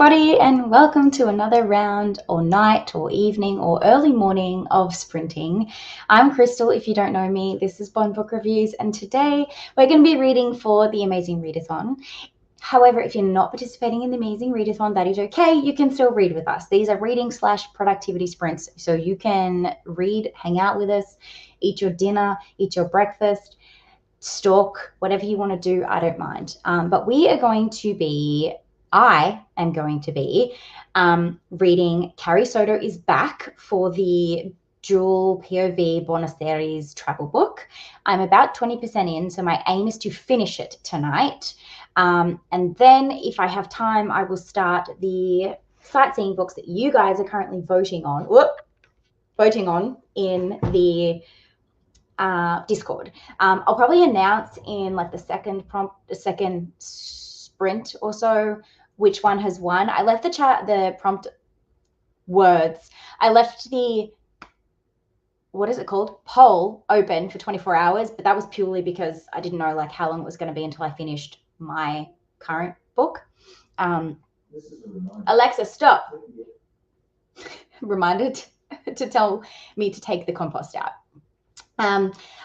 everybody, and welcome to another round or night or evening or early morning of sprinting. I'm Crystal. If you don't know me, this is Bond Book Reviews, and today we're going to be reading for the Amazing Readathon. However, if you're not participating in the Amazing Readathon, that is okay. You can still read with us. These are reading/productivity sprints, so you can read, hang out with us, eat your dinner, eat your breakfast, stalk, whatever you want to do, I don't mind. But I am going to be reading Carrie Soto is Back for the dual POV Buenos Aires travel book. I'm about 20% in, so my aim is to finish it tonight. And then if I have time, I will start the sightseeing books that you guys are currently voting on in the Discord. I'll probably announce in like the second sprint or so which one has won. I left the prompt words. I left the, what is it called? Poll open for 24 hours, but that was purely because I didn't know like how long it was going to be until I finished my current book. Alexa, stop. Reminded to tell me to take the compost out.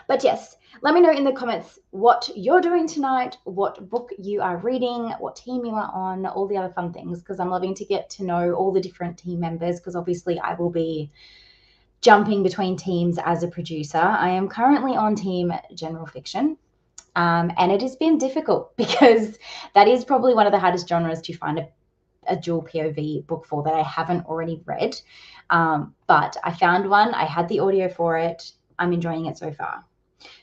But yes, let me know in the comments what you're doing tonight, what book you are reading, what team you are on, all the other fun things, because I'm loving to get to know all the different team members, because obviously I will be jumping between teams as a producer. I am currently on team general fiction, and it has been difficult because that is probably one of the hardest genres to find a dual POV book for that I haven't already read. But I found one. I had the audio for it. I'm enjoying it so far.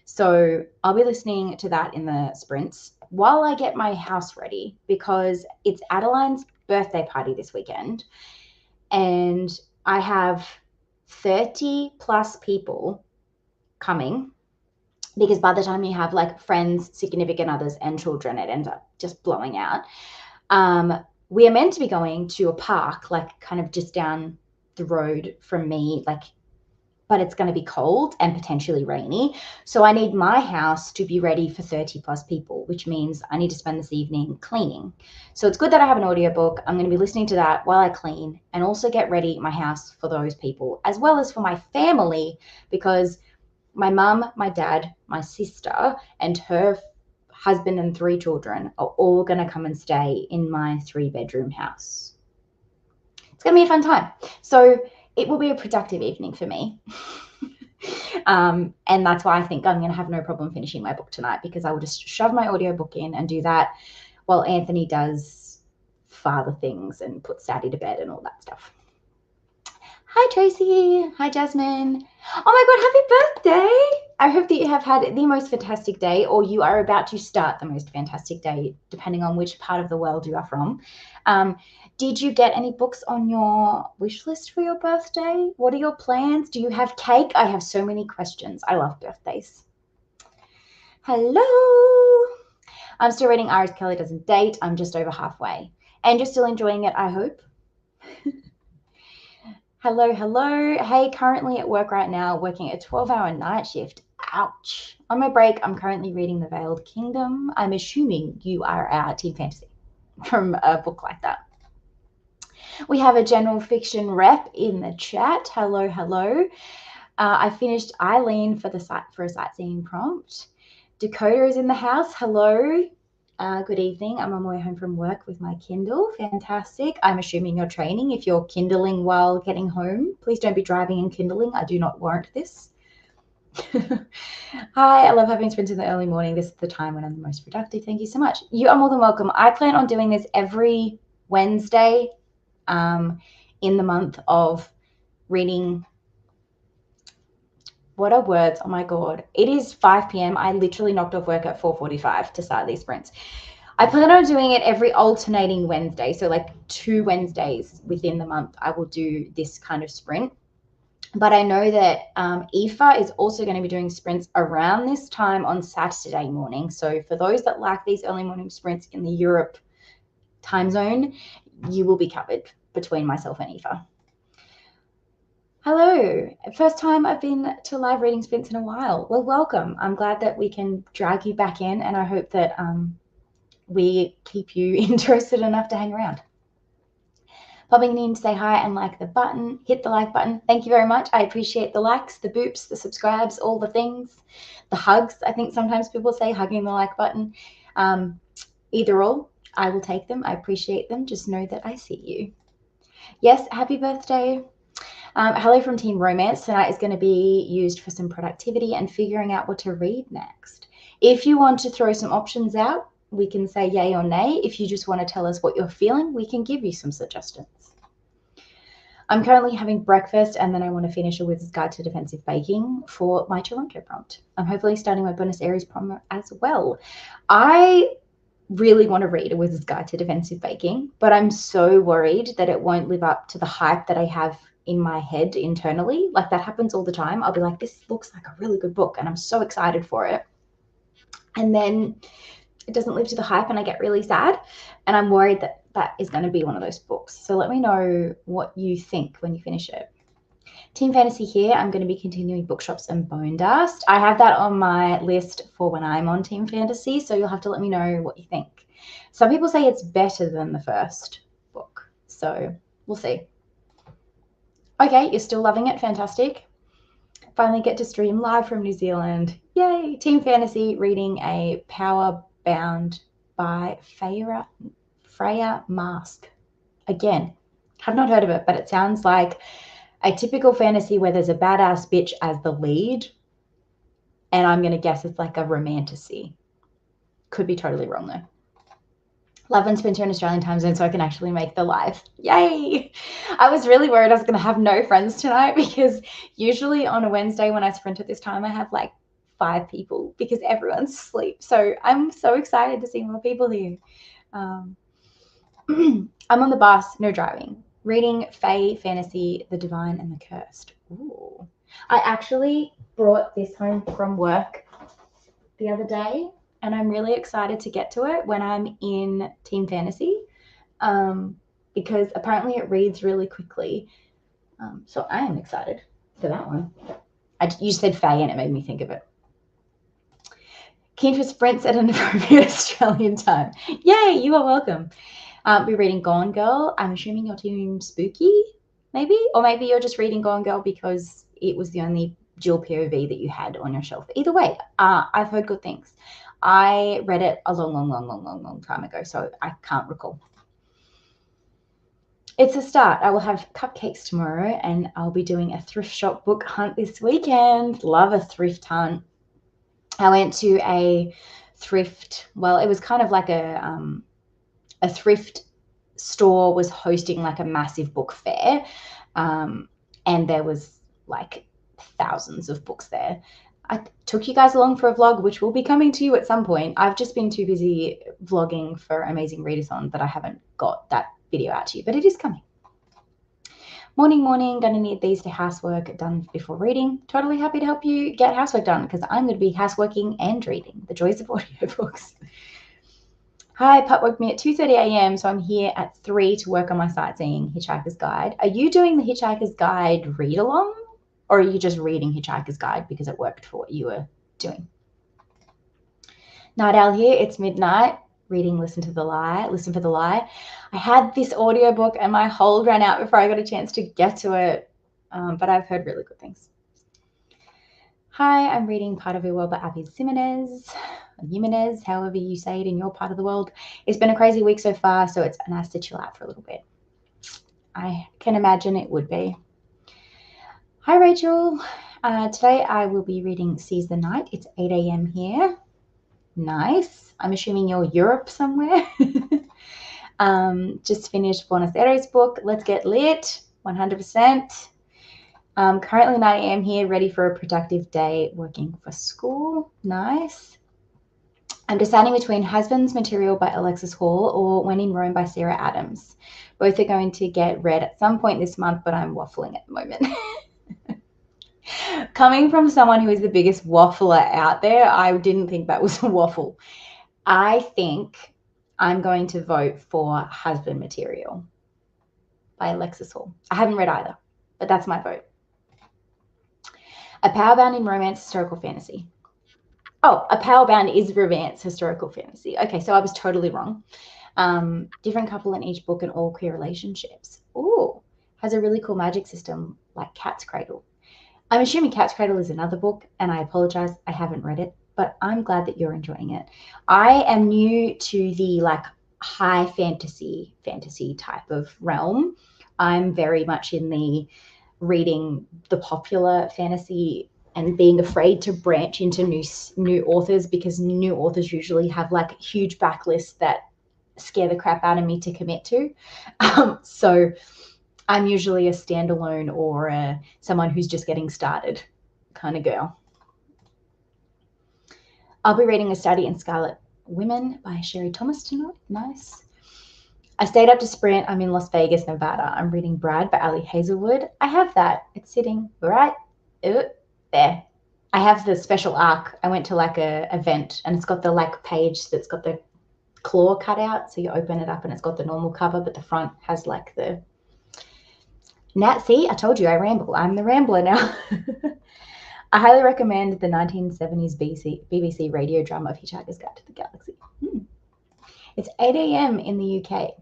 So I'll be listening to that in the sprints while I get my house ready, because it's Adeline's birthday party this weekend. And I have 30 plus people coming, because by the time you have like friends, significant others, and children, it ends up just blowing out. We are meant to be going to a park, like kind of just down the road from me, but it's going to be cold and potentially rainy. So I need my house to be ready for 30 plus people, which means I need to spend this evening cleaning. So it's good that I have an audiobook. I'm going to be listening to that while I clean and also get ready my house for those people, as well as for my family, because my mum, my dad, my sister, and her husband and 3 children are all going to come and stay in my 3-bedroom house. It's going to be a fun time. So it will be a productive evening for me. And that's why I think I'm going to have no problem finishing my book tonight, because I will just shove my audiobook in and do that while Anthony does father things and puts Daddy to bed and all that stuff. Hi, Tracy. Hi, Jasmine. Oh my God, happy birthday. I hope that you have had the most fantastic day, or you are about to start the most fantastic day, depending on which part of the world you are from. Did you get any books on your wish list for your birthday? What are your plans? Do you have cake? I have so many questions. I love birthdays. Hello. I'm still reading Iris Kelly Doesn't Date. I'm just over halfway. And you're still enjoying it, I hope. Hello. Hey, currently at work right now, working a 12-hour night shift. Ouch. On my break, I'm currently reading The Veiled Kingdom. I'm assuming you are our Teen Fantasy from a book like that. We have a general fiction rep in the chat. Hello. I finished Eileen for a sightseeing prompt. Dakota is in the house. Hello. Good evening. I'm on my way home from work with my Kindle. Fantastic. I'm assuming you're training. If you're Kindling while getting home, please don't be driving and Kindling. I do not warrant this. Hi, I love having sprints in the early morning. This is the time when I'm the most productive. Thank you so much. You are more than welcome. I plan on doing this every Wednesday in the month of reading. What are words? Oh my God. It is 5 p.m. I literally knocked off work at 4:45 to start these sprints. I plan on doing it every alternating Wednesday. So like 2 Wednesdays within the month, I will do this kind of sprint. But I know that Aoife is also going to be doing sprints around this time on Saturday morning. So for those that like these early morning sprints in the Europe time zone, you will be covered between myself and Aoife. Hello. First time I've been to live reading sprints in a while. Well, welcome. I'm glad that we can drag you back in, and I hope that we keep you interested enough to hang around. Popping in to say hi and like the button. Hit the like button. Thank you very much. I appreciate the likes, the boops, the subscribes, all the things. The hugs. I think sometimes people say hugging the like button. Either or, I will take them. I appreciate them. Just know that I see you. Yes, happy birthday. Hello from Team Romance. Tonight is going to be used for some productivity and figuring out what to read next. If you want to throw some options out, we can say yay or nay. If you just want to tell us what you're feeling, we can give you some suggestions. I'm currently having breakfast and then I want to finish A Wizard's Guide to Defensive Baking for my Toronto prompt. I'm hopefully starting my Buenos Aires prompt as well. I really want to read A Wizard's Guide to Defensive Baking, but I'm so worried that it won't live up to the hype that I have in my head internally. Like that happens all the time. I'll be like, this looks like a really good book and I'm so excited for it. And then it doesn't live to the hype and I get really sad. And I'm worried that that is going to be one of those books. So let me know what you think when you finish it. Team Fantasy here. I'm going to be continuing Bookshops and Bone Dust. I have that on my list for when I'm on Team Fantasy, so you'll have to let me know what you think. Some people say it's better than the first book, so we'll see. Okay, you're still loving it. Fantastic. Finally get to stream live from New Zealand. Yay! Team Fantasy reading a Power Bound by Freya Mask. Again, have not heard of it, but it sounds like a typical fantasy where there's a badass bitch as the lead. And I'm going to guess it's like a romantasy. Could be totally wrong though. Love and Spencer in Australian time zone so I can actually make the live. Yay! I was really worried I was going to have no friends tonight because usually on a Wednesday when I sprint at this time, I have like 5 people because everyone's asleep. So I'm so excited to see more people here. I'm on the bus, no driving. Reading Fae, Fantasy, The Divine, and the Cursed. Ooh. I actually brought this home from work the other day, and I'm really excited to get to it when I'm in Team Fantasy because apparently it reads really quickly. So I am excited for that one. You said Fae, and it made me think of it. Keen for sprints at an appropriate Australian time. Yay, you are welcome. We're reading Gone Girl. I'm assuming you're team spooky, maybe? Or maybe you're just reading Gone Girl because it was the only dual POV that you had on your shelf. Either way, I've heard good things. I read it a long time ago, so I can't recall. It's a start. I will have cupcakes tomorrow and I'll be doing a thrift shop book hunt this weekend. Love a thrift hunt. I went to a thrift, well, it was kind of like a thrift store was hosting like a massive book fair, and there was like thousands of books there. I took you guys along for a vlog, which will be coming to you at some point. I've just been too busy vlogging for Amazing Readathon that I haven't got that video out to you, but it is coming. Morning, gonna need these to housework done before reading. Totally happy to help you get housework done because I'm going to be houseworking and reading. The joys of audiobooks. Hi, Pup woke me at 2:30 a.m. So I'm here at 3 to work on my sightseeing Hitchhiker's Guide. Are you doing the Hitchhiker's Guide read along or are you just reading Hitchhiker's Guide because it worked for what you were doing? Night Owl here. It's midnight. Reading Listen for the Lie. I had this audiobook and my hold ran out before I got a chance to get to it, but I've heard really good things. Hi, I'm reading Part of Your World by Abby Jimenez, however you say it in your part of the world. It's been a crazy week so far, so it's nice to chill out for a little bit. I can imagine it would be. Hi, Rachel. Today I will be reading Seize the Night. It's 8 a.m. here. Nice. I'm assuming you're Europe somewhere. Just finished Buenos Aires book. Let's get lit. 100%. Currently 9 a.m. here, ready for a productive day working for school. Nice. I'm deciding between Husband's Material by Alexis Hall or When in Rome by Sarah Adams. Both are going to get read at some point this month, but I'm waffling at the moment. Coming from someone who is the biggest waffler out there, I didn't think that was a waffle. I think I'm going to vote for Husband Material by Alexis Hall. I haven't read either, but that's my vote. A Powerbound in Romance Historical Fantasy. Oh, A Powerbound is romance historical fantasy. Okay, so I was totally wrong. Different couple in each book and all queer relationships. Ooh, has a really cool magic system like Cat's Cradle. I'm assuming Cat's Cradle is another book, and I apologize, I haven't read it, but I'm glad that you're enjoying it. I am new to the like high fantasy type of realm. I'm very much in the reading the popular fantasy and being afraid to branch into new authors, because new authors usually have like huge backlists that scare the crap out of me to commit to. So I'm usually a standalone or someone who's just getting started kind of girl. I'll be reading A Study in Scarlet Women by Sherry Thomas tonight. Nice. I stayed up to sprint. I'm in Las Vegas, Nevada. I'm reading Brad by Ali Hazelwood. I have that. It's sitting right there. I have the special arc. I went to like a event, and it's got the like page that's got the claw cut out. So you open it up and it's got the normal cover, but the front has like the... Now, see, I told you I ramble. I'm the rambler now. I highly recommend the 1970s BBC radio drama of Hitchhiker's Guide to the Galaxy. It's 8 a.m. in the UK.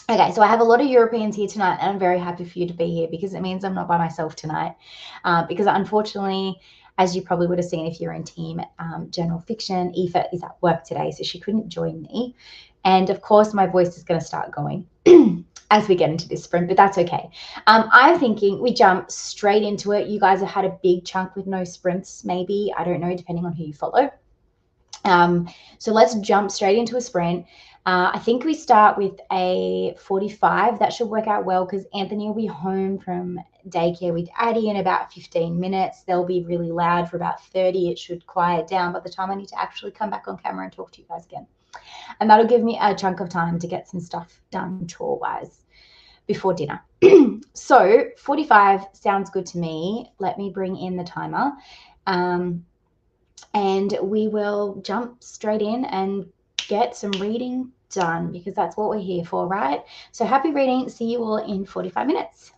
Okay, so I have a lot of Europeans here tonight, and I'm very happy for you to be here because it means I'm not by myself tonight. Because unfortunately, as you probably would have seen if you're in team general fiction, Aoife is at work today, so she couldn't join me. And of course, my voice is going to start going as we get into this sprint, but that's okay. I'm thinking we jump straight into it. You guys have had a big chunk with no sprints, maybe. I don't know, depending on who you follow. So let's jump straight into a sprint. I think we start with a 45. That should work out well because Anthony will be home from daycare with Addie in about 15 minutes. They'll be really loud for about 30. It should quiet down by the time I need to actually come back on camera and talk to you guys again. And that'll give me a chunk of time to get some stuff done chore-wise before dinner. So 45 sounds good to me. Let me bring in the timer. And we will jump straight in and get some reading done because that's what we're here for, right? So happy reading. See you all in 45 minutes.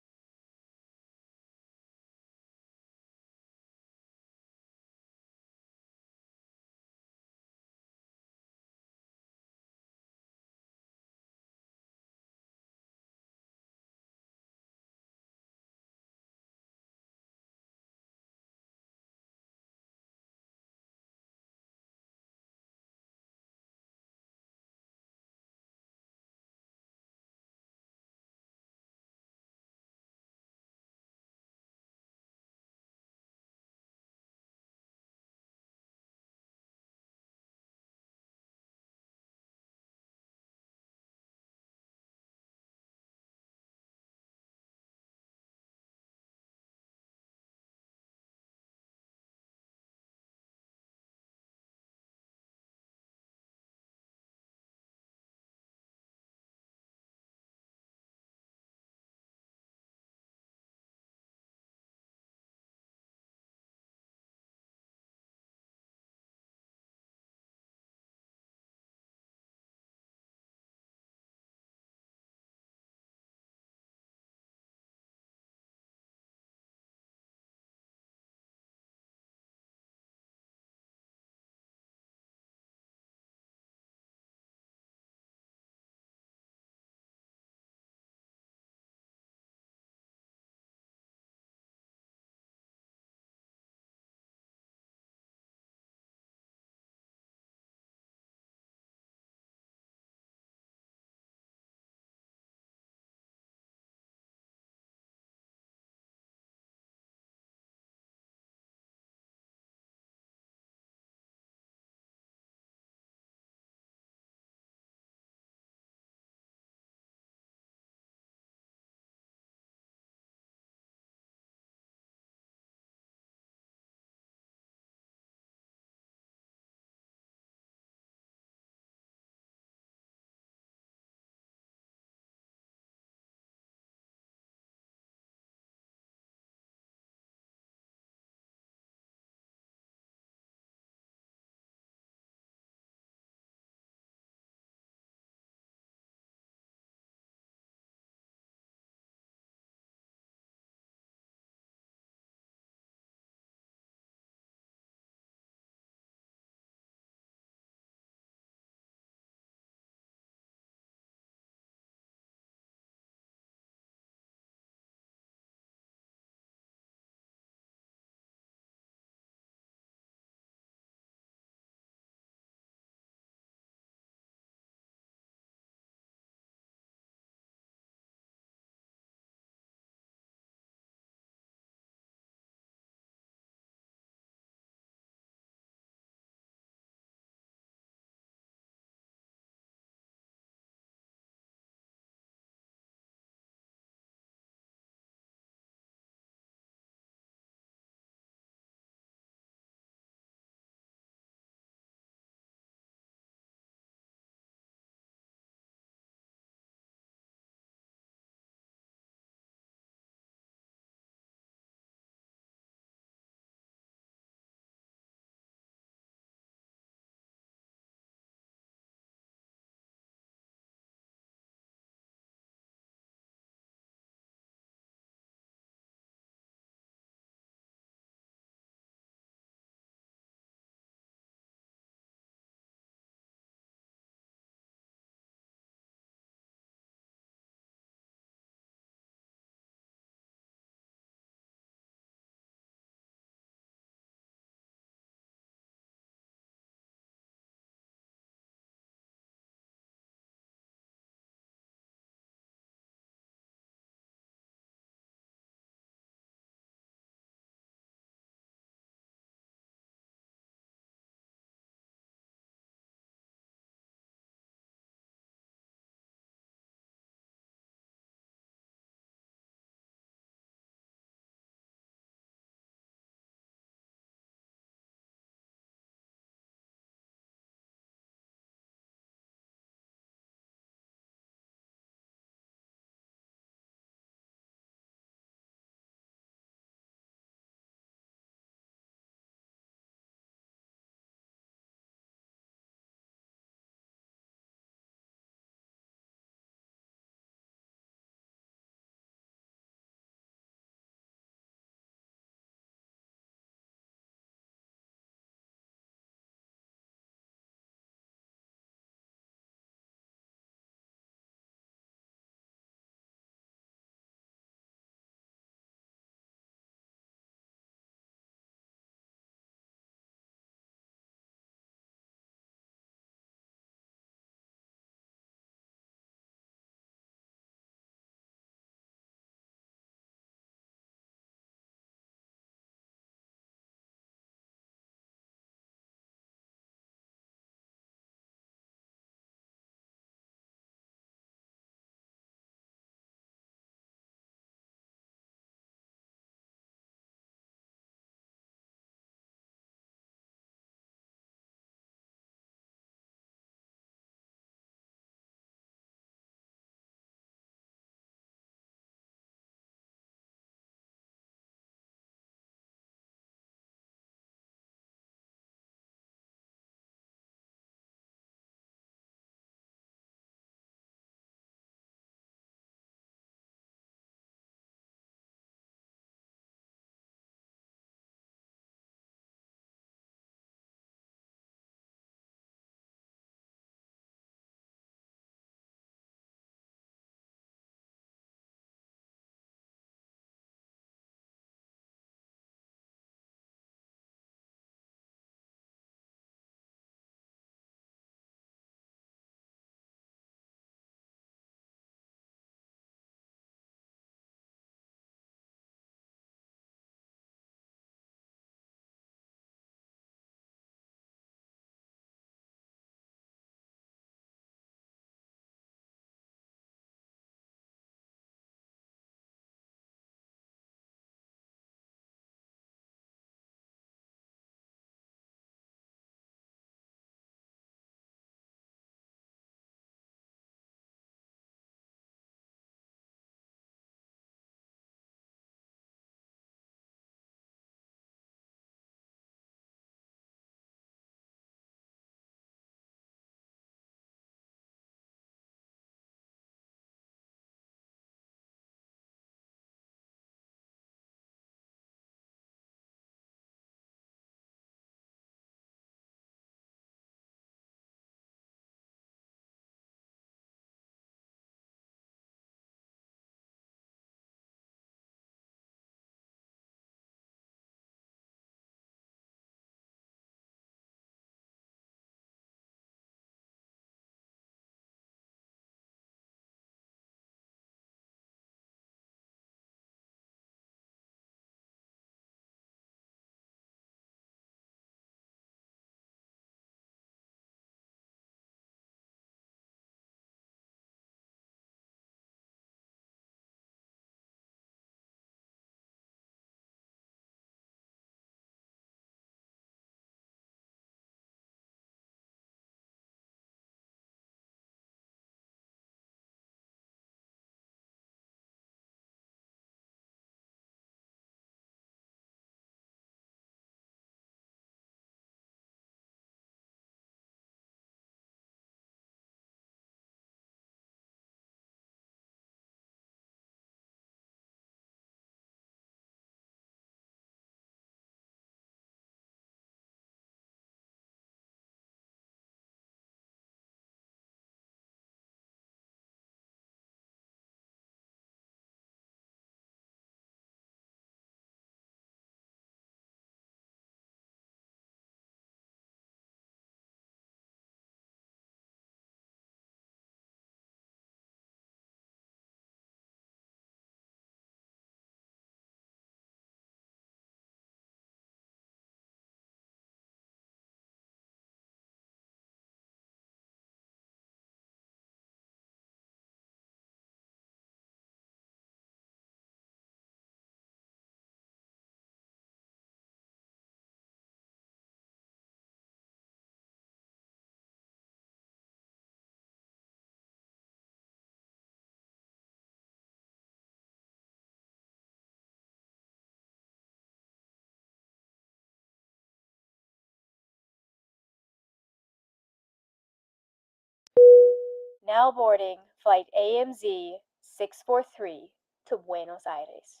now boarding flight AMZ 643 to Buenos Aires.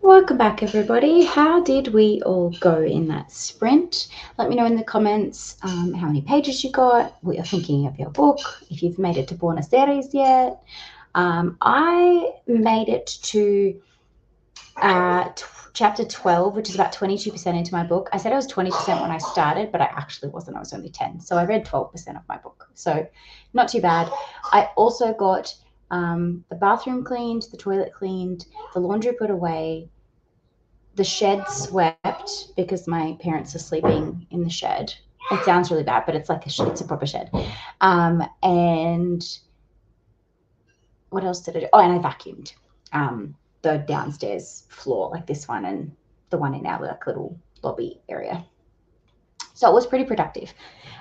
Welcome back, everybody. How did we all go in that sprint? Let me know in the comments how many pages you got, what you're thinking of your book, if you've made it to Buenos Aires yet. I made it to chapter 12, which is about 22% into my book. I said I was 20% when I started, but I actually wasn't. I was only 10. So I read 12% of my book. So not too bad. I also got the bathroom cleaned, the toilet cleaned, the laundry put away, the shed swept because my parents are sleeping in the shed. It sounds really bad, but it's like it's a proper shed. And what else did I do? Oh, and I vacuumed the downstairs floor, like this one and the one in our little lobby area. So it was pretty productive.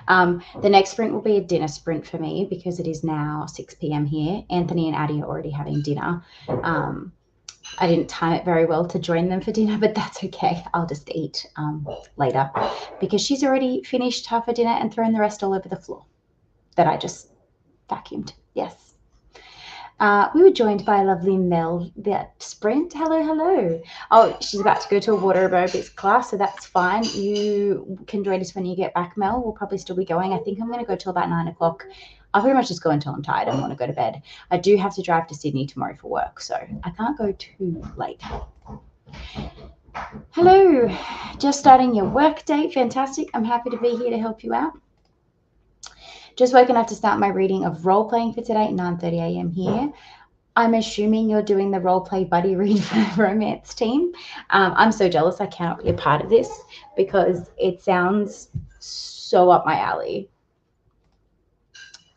The next sprint will be a dinner sprint for me because it is now 6 p.m. here. Anthony and Addie are already having dinner. I didn't time it very well to join them for dinner, but that's okay. I'll just eat later because she's already finished half her dinner and thrown the rest all over the floor that I just vacuumed. Yes. We were joined by a lovely Mel, that sprint. Hello, hello. Oh, she's about to go to a water aerobics class, so that's fine. You can join us when you get back, Mel. We'll probably still be going. I think I'm going to go till about 9 o'clock. I'll pretty much just go until I'm tired and want to go to bed. I do have to drive to Sydney tomorrow for work, so I can't go too late. Hello, just starting your work day. Fantastic. I'm happy to be here to help you out. Just woken up to start my reading of role playing for today, 9:30 a.m. here. I'm assuming you're doing the role play buddy read for the romance team. I'm so jealous I cannot be a part of this because it sounds so up my alley.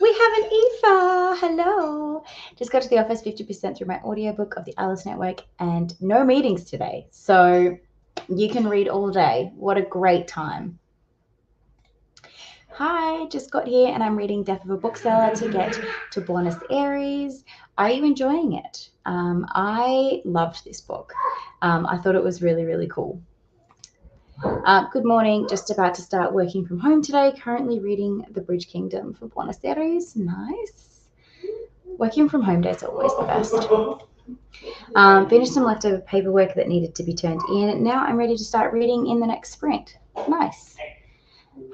We have an Aoife. Hello. Just got to the office 50% through my audiobook of the Alice Network and no meetings today. So you can read all day. What a great time. Hi, just got here and I'm reading Death of a Bookseller to get to Buenos Aires. Are you enjoying it? I loved this book. I thought it was really, really cool. Good morning, just about to start working from home today. Currently reading The Bridge Kingdom for Buenos Aires. Nice. Working from home days are always the best. Finished some leftover paperwork that needed to be turned in. Now I'm ready to start reading in the next sprint. Nice.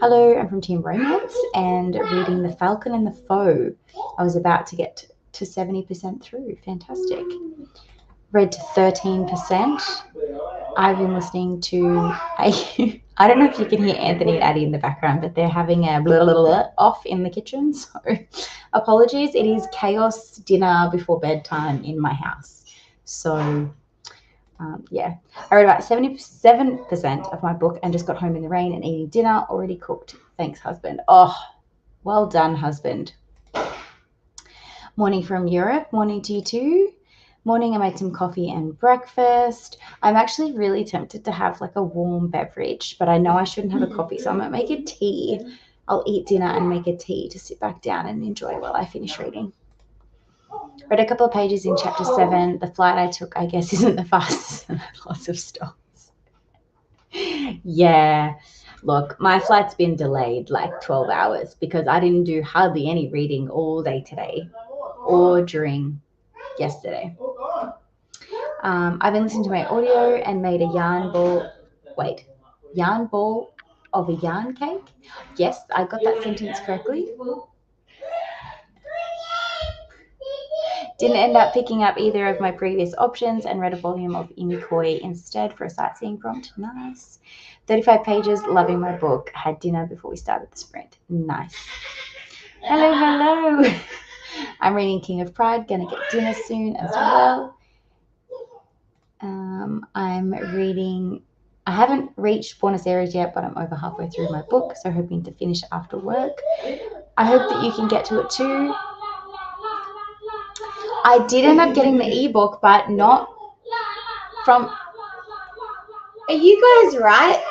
Hello, I'm from Team Romance and reading The Falcon and the Foe. I was about to get to 70% through. Fantastic. Read to 13%. I've been listening to I don't know if you can hear Anthony and Addie in the background, but they're having a blah, blah, blah off in the kitchen. So apologies. It is chaos dinner before bedtime in my house. So yeah, I read about 77% of my book and just got home in the rain and eating dinner already cooked. Thanks, husband. Oh, well done, husband. Morning from Europe. Morning to you too. Morning, I made some coffee and breakfast. I'm actually really tempted to have like a warm beverage, but I know I shouldn't have a coffee, so I'm going to make a tea. I'll eat dinner and make a tea to sit back down and enjoy while I finish reading. Read a couple of pages in chapter 7. The flight I took, I guess, isn't the fastest and lots of stops. Yeah, look, my flight's been delayed like 12 hours because I didn't do hardly any reading all day today or during yesterday. I've been listening to my audio and made a yarn ball of a yarn cake. Yes, I got that sentence correctly. Didn't end up picking up either of my previous options and read a volume of Imikoi instead for a sightseeing prompt. Nice. 35 pages, loving my book. Had dinner before we started the sprint. Nice. Hello, hello. I'm reading King of Pride, gonna get dinner soon as well. I'm reading, I haven't reached Buenos Aires yet, but I'm over halfway through my book, so hoping to finish after work. I hope that you can get to it too. I did end up getting the ebook, but not from. Are you guys right?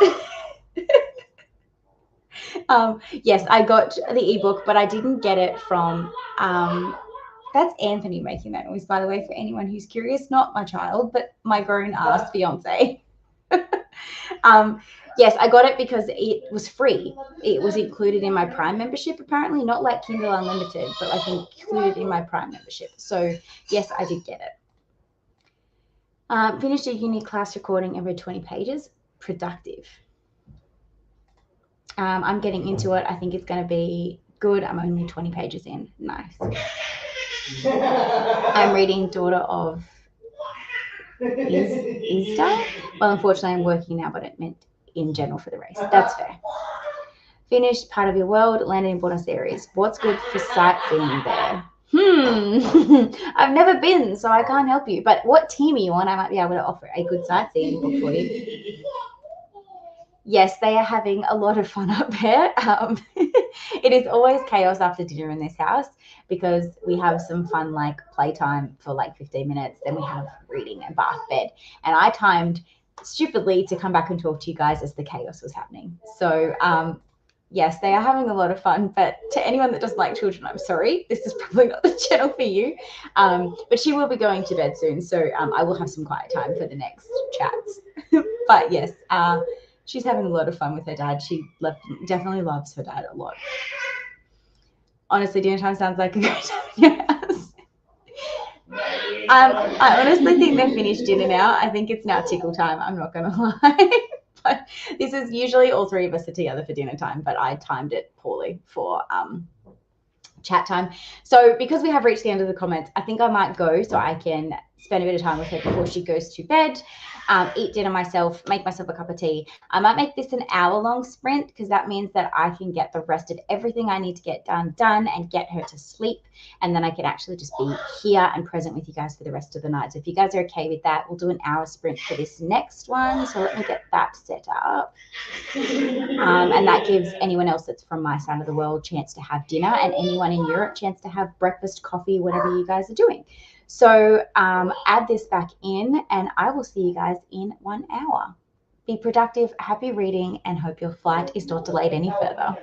Yes, I got the ebook, but I didn't get it from. That's Anthony making that noise, by the way, for anyone who's curious. Not my child, but my grown-ass fiance. Yes, I got it because it was free. It was included in my Prime membership, apparently, not like Kindle Unlimited, but like included in my Prime membership. So yes, I did get it. Finished a uni class recording and read 20 pages. Productive. I'm getting into it. I think it's going to be good. I'm only 20 pages in. Nice. I'm reading Daughter of Isda. Well, unfortunately, I'm working now, but it meant in general for the race. That's fair. Finished Part of Your World, landed in Buenos Aires. What's good for sightseeing there? I've never been, so I can't help you. But what team are you on? I might be able to offer a good sightseeing book for you. Yes, they are having a lot of fun up there. It is always chaos after dinner in this house because we have some fun like playtime for like 15 minutes. Then we have reading and bath bed. And I timed stupidly to come back and talk to you guys as the chaos was happening. So yes, they are having a lot of fun. But to anyone that doesn't like children, I'm sorry. This is probably not the channel for you. But she will be going to bed soon. So I will have some quiet time for the next chats. But yes, she's having a lot of fun with her dad. She definitely loves her dad a lot. Honestly, dinner time sounds like a great time in your house. I honestly think they're finished dinner now. I think it's now tickle time. I'm not going to lie. But this is usually all three of us are together for dinner time, but I timed it poorly for chat time. So because we have reached the end of the comments, I think I might go so I can spend a bit of time with her before she goes to bed, eat dinner myself, make myself a cup of tea. I might make this an hour-long sprint because that means that I can get the rest of everything I need to get done and get her to sleep. And then I can actually just be here and present with you guys for the rest of the night. So if you guys are okay with that, we'll do an hour sprint for this next one. So let me get that set up. And that gives anyone else that's from my side of the world a chance to have dinner, and anyone in Europe a chance to have breakfast, coffee, whatever you guys are doing. So add this back in, and I will see you guys in 1 hour. Be productive, happy reading, and hope your flight is not delayed any further.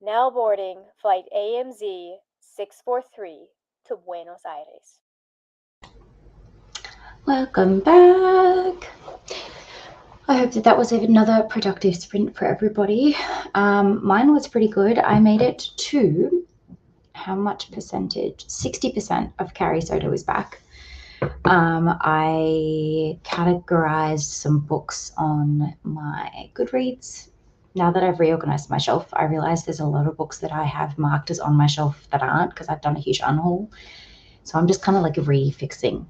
Now boarding flight AMZ 643 to Buenos Aires. Welcome back. I hope that was another productive sprint for everybody. Mine was pretty good. I made it to, how much percentage? 60% of Carrie Soto is back. I categorized some books on my Goodreads. Now that I've reorganized my shelf, I realize there's a lot of books that I have marked as on my shelf that aren't, because I've done a huge unhaul. So I'm just kind of like refixing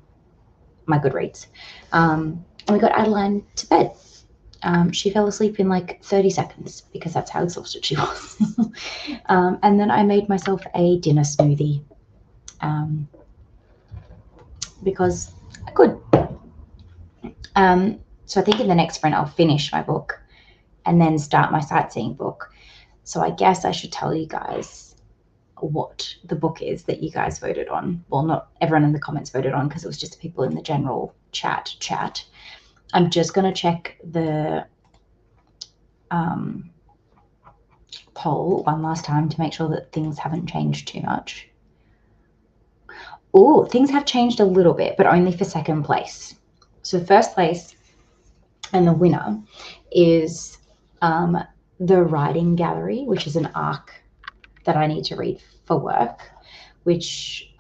my Goodreads. And we got Adeline to bed. She fell asleep in like 30 seconds because that's how exhausted she was. And then I made myself a dinner smoothie because I could. So I think in the next sprint I'll finish my book and then start my sightseeing book. So I guess I should tell you guys what the book is that you guys voted on. Well, not everyone in the comments voted on because it was just people in the general chat. I'm just going to check the poll one last time to make sure that things haven't changed too much. Oh, things have changed a little bit, but only for second place. So first place and the winner is The Writing Gallery, which is an arc that I need to read for work, which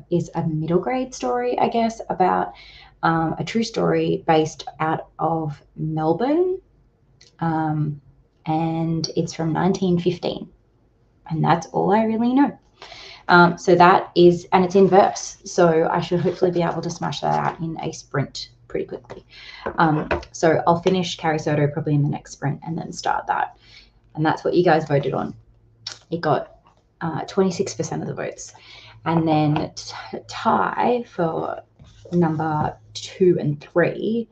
is a middle grade story, I guess, about a true story based out of Melbourne. And it's from 1915. And that's all I really know. So that is, and it's in verse. So I should hopefully be able to smash that out in a sprint pretty quickly. So I'll finish Carrie Soto probably in the next sprint and then start that. And that's what you guys voted on. It got 26% of the votes. And then tie for number 2 and 3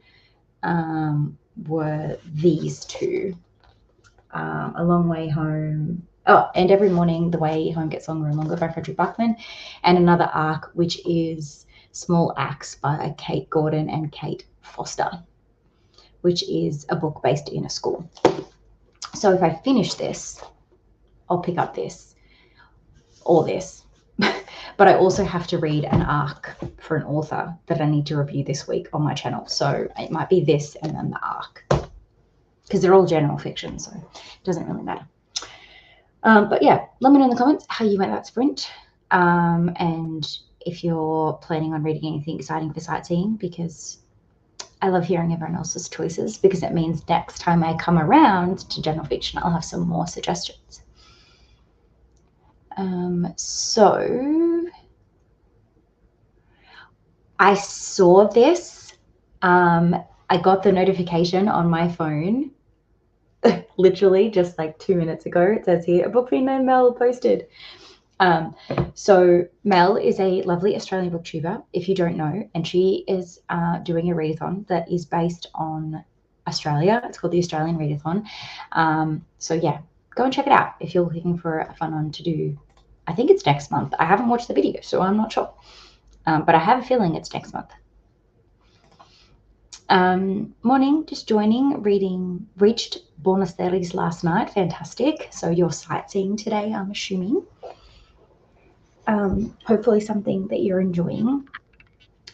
were these two. A Long Way Home. Oh, and Every Morning the Way Home Gets Longer and Longer by Frederick Buckman. And another arc, which is Small Acts by Kate Gordon and Kate Foster, which is a book based in a school. So if I finish this, I'll pick up this or this. But I also have to read an arc for an author that I need to review this week on my channel. So it might be this and then the arc, because they're all general fiction, so it doesn't really matter. But yeah, let me know in the comments how you went that sprint, and if you're planning on reading anything exciting for sightseeing, because I love hearing everyone else's choices, because it means next time I come around to general fiction, I'll have some more suggestions. So I saw this. I got the notification on my phone literally just like 2 minutes ago. It says here, a book named Mel posted. So Mel is a lovely Australian booktuber, if you don't know, and she is doing a readathon that is based on Australia. It's called the Australian Readathon. So yeah, go and check it out if you're looking for a fun one to do. I think it's next month. I haven't watched the video, so I'm not sure. But I have a feeling it's next month. Morning, just joining, reached Buenos Aires last night. Fantastic. So you're sightseeing today, I'm assuming. Hopefully something that you're enjoying.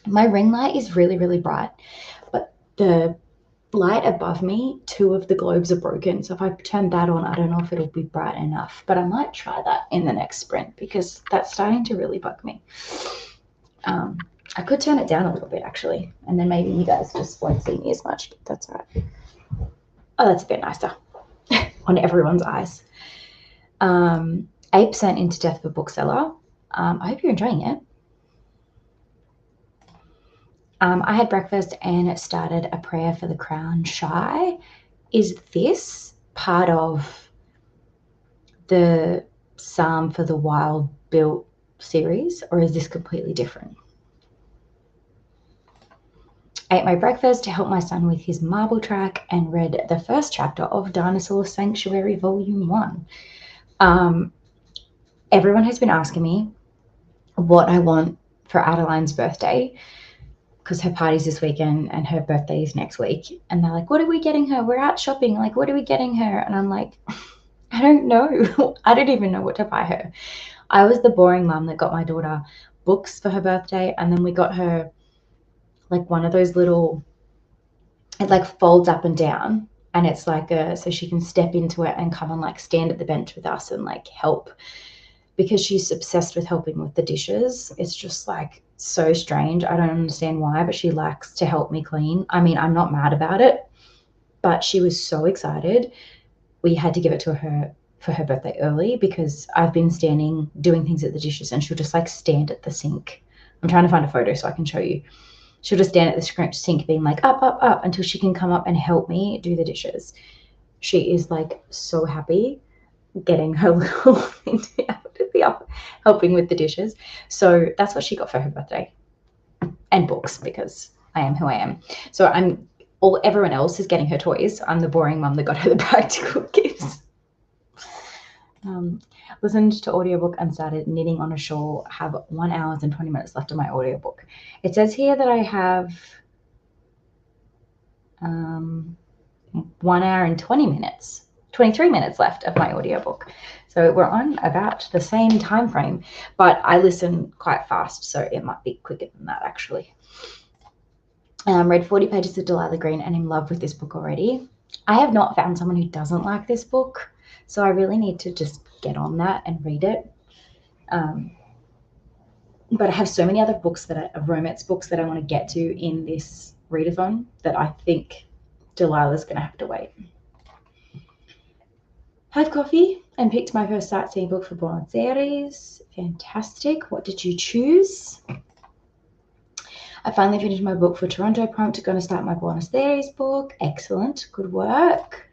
My ring light is really, really bright, but the light above me, 2 of the globes are broken. So if I turn that on, I don't know if it'll be bright enough, but I might try that in the next sprint because that's starting to really bug me. I could turn it down a little bit actually, and then maybe you guys just won't see me as much, but that's all right. Oh, that's a bit nicer on everyone's eyes. 8% into Death of a Bookseller. I hope you're enjoying it. I had breakfast and started A Prayer for the Crown Shy. Is this part of the Psalm for the Wild Built series, or is this completely different? I ate my breakfast to help my son with his marble track and read the first chapter of Dinosaur Sanctuary Volume 1. Everyone has been asking me what I want for Adeline's birthday, because her party's this weekend and her birthday is next week. And they're like, what are we getting her? We're out shopping. Like, what are we getting her? And I'm like, I don't know. I don't even know what to buy her. I was the boring mum that got my daughter books for her birthday, and then we got her like one of those little, it like folds up and down, and it's like so she can step into it and come and like stand at the bench with us and like help, because she's obsessed with helping with the dishes. It's just like so strange. I don't understand why, but she likes to help me clean. I mean, I'm not mad about it, but she was so excited. We had to give it to her for her birthday early because I've been standing doing things at the dishes, and she'll just like stand at the sink. I'm trying to find a photo so I can show you. She'll just stand at the sink being like up, up, up until she can come up and help me do the dishes. She is like so happy getting her little thing to be able to be up helping with the dishes. So that's what she got for her birthday. And books, because I am who I am. So everyone else is getting her toys. I'm the boring mum that got her the practical gifts. Listened to audiobook and started knitting on a shawl. Have 1 hour and 20 minutes left of my audiobook. It says here that I have 1 hour and 20 minutes, 23 minutes left of my audiobook. So we're on about the same time frame, but I listen quite fast, so it might be quicker than that actually. Read 40 pages of Delilah Green and in love with this book already. I have not found someone who doesn't like this book, so I really need to just get on that and read it. But I have so many other books romance books that I want to get to in this readathon that I think Delilah's going to have to wait. Had coffee and picked my first sightseeing book for Buenos Aires. Fantastic. What did you choose? I finally finished my book for Toronto prompt. Going to start my Buenos Aires book. Excellent. Good work.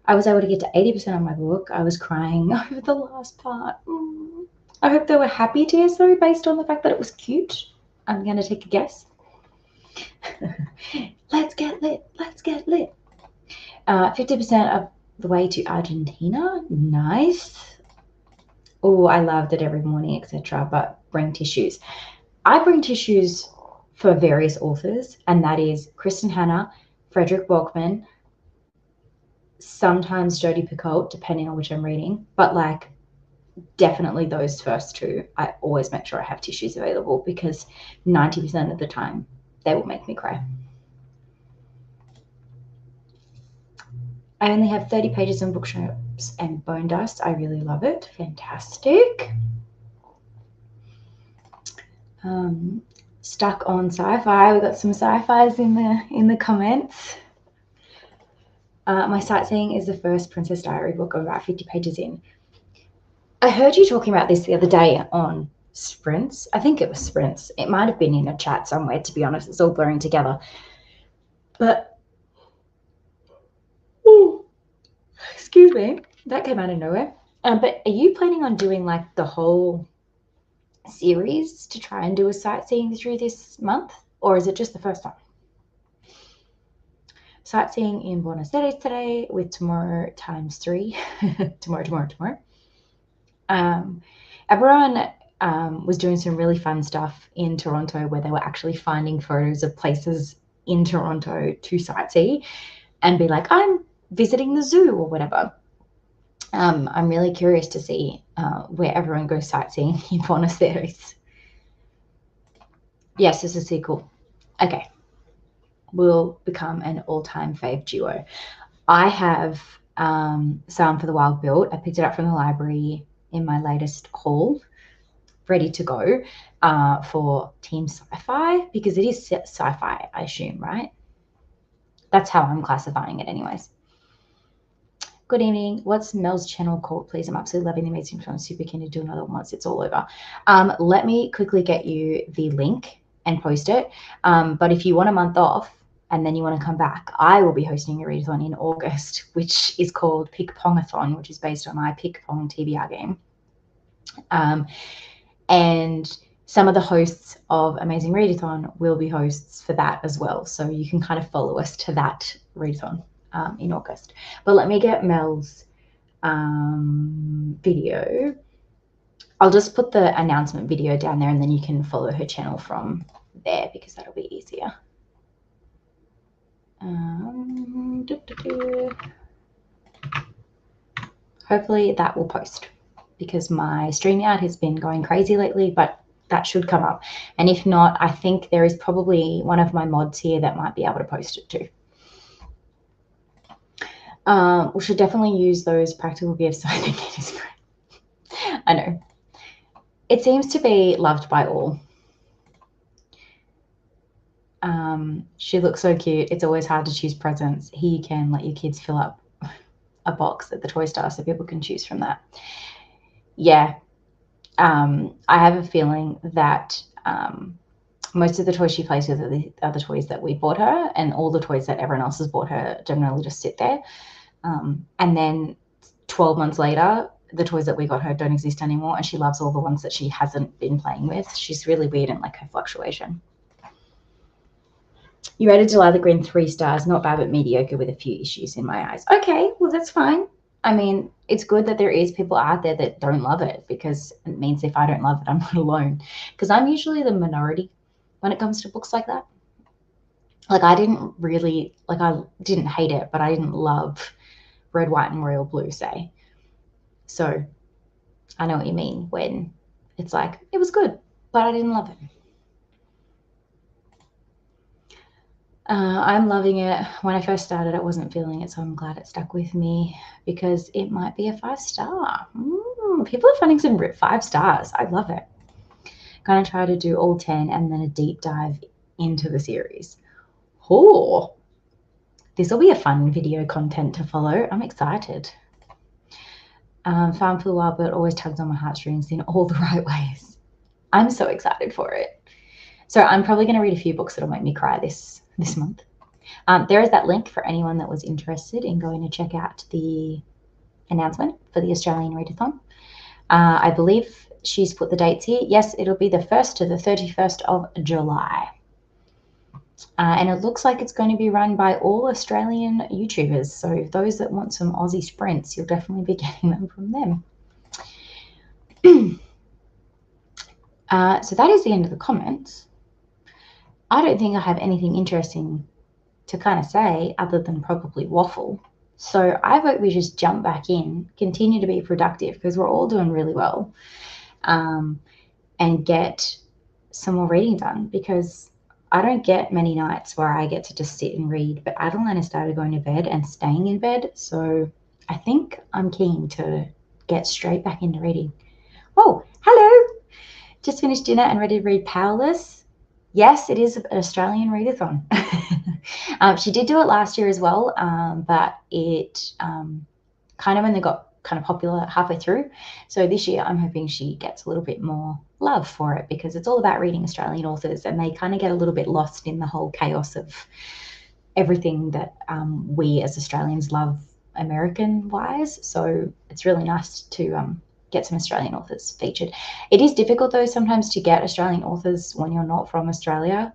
I was able to get to 80% of my book. I was crying over the last part. I hope they were happy tears though, based on the fact that it was cute. I'm going to take a guess. Let's get lit. Let's get lit. 50% of the way to Argentina. Nice. Oh, I loved it every morning, etc. But bring tissues. I bring tissues for various authors, and that is Kristen Hanna, Frederick Bachman, sometimes Jodi Picoult, depending on which I'm reading, but like definitely those first two. I always make sure I have tissues available because 90% of the time they will make me cry. I only have 30 pages on bookshops and bone dust. I really love it. Fantastic. Stuck on sci-fi. We got some sci-fis in the comments. My sightseeing is the first Princess Diary book. I'm about 50 pages in. I heard you talking about this the other day on Sprints. I think it was Sprints. It might have been in a chat somewhere, to be honest. It's all blurring together. But, excuse me, that came out of nowhere. But are you planning on doing like the whole series to try and do a sightseeing through this month? Or is it just the first one? Sightseeing in Buenos Aires today with tomorrow times 3. tomorrow. Everyone was doing some really fun stuff in Toronto where they were actually finding photos of places in Toronto to sightsee and be like, I'm visiting the zoo or whatever. I'm really curious to see where everyone goes sightseeing in Buenos Aires. Yes, it's a sequel. Okay. Will become an all-time fave duo. I have Sound for the Wild built. I picked it up from the library in my latest haul, ready to go for Team Sci-Fi, because it is sci-fi, I assume, right? That's how I'm classifying it anyways. Good evening. What's Mel's channel called, please? I'm absolutely loving the amazing film. I'm super keen to do another one once it's all over. Let me quickly get you the link and post it. But if you want a month off and then you want to come back, I will be hosting a readathon in August, which is called Pick Pongathon, which is based on my Pick Pong TBR game. And some of the hosts of Amazing Readathon will be hosts for that as well. So you can kind of follow us to that readathon in August. But let me get Mel's video. I'll just put the announcement video down there and then you can follow her channel from there because that'll be easier. hopefully that will post, because my StreamYard has been going crazy lately, but that should come up. And if not, I think there is probably one of my mods here that might be able to post it too. We should definitely use those practical gifts. I think it is great. I know. It seems to be loved by all. She looks so cute. It's always hard to choose presents. Here you can let your kids fill up a box at the toy store so people can choose from that. Yeah. I have a feeling that most of the toys she plays with are the toys that we bought her, and all the toys that everyone else has bought her generally just sit there. And then 12 months later, the toys that we got her don't exist anymore, and she loves all the ones that she hasn't been playing with. She's really weird and like her fluctuation. You rated Delilah Green 3 stars, not bad but mediocre with a few issues in my eyes. Okay, well that's fine. I mean, it's good that there is people out there that don't love it, because it means if I don't love it, I'm not alone. Because I'm usually the minority when it comes to books like that. Like I didn't hate it, but I didn't love Red, White and Royal Blue, say. So I know what you mean when it's like, it was good, but I didn't love it. I'm loving it. When I first started, I wasn't feeling it, so I'm glad it stuck with me, because it might be a 5-star. People are finding some 5 stars. I love it. Gonna try to do all 10 and then a deep dive into the series. Oh, this will be a fun video content to follow. I'm excited. Farm for the Wild Bird always tugs on my heartstrings in all the right ways. I'm so excited for it. So I'm probably going to read a few books that'll make me cry this month. There is that link for anyone that was interested in going to check out the announcement for the Australian Readathon. I believe she's put the dates here. Yes, it'll be the 1st to the 31st of July. And it looks like it's going to be run by all Australian YouTubers. So those that want some Aussie sprints, you'll definitely be getting them from them. So that is the end of the comments. I don't think I have anything interesting to kind of say other than probably waffle. So I vote we just jump back in, continue to be productive, because we're all doing really well, and get some more reading done, because I don't get many nights where I get to just sit and read, but Adeline has started going to bed and staying in bed, so I think I'm keen to get straight back into reading. Oh, hello! Just finished dinner and ready to read Powerless. Yes, it is an Australian readathon. She did do it last year as well, but it kind of only got kind of popular halfway through. So this year I'm hoping she gets a little bit more love for it, because it's all about reading Australian authors, and they kind of get a little bit lost in the whole chaos of everything that we as Australians love American-wise. So it's really nice to get some Australian authors featured. It is difficult though sometimes to get Australian authors when you're not from Australia.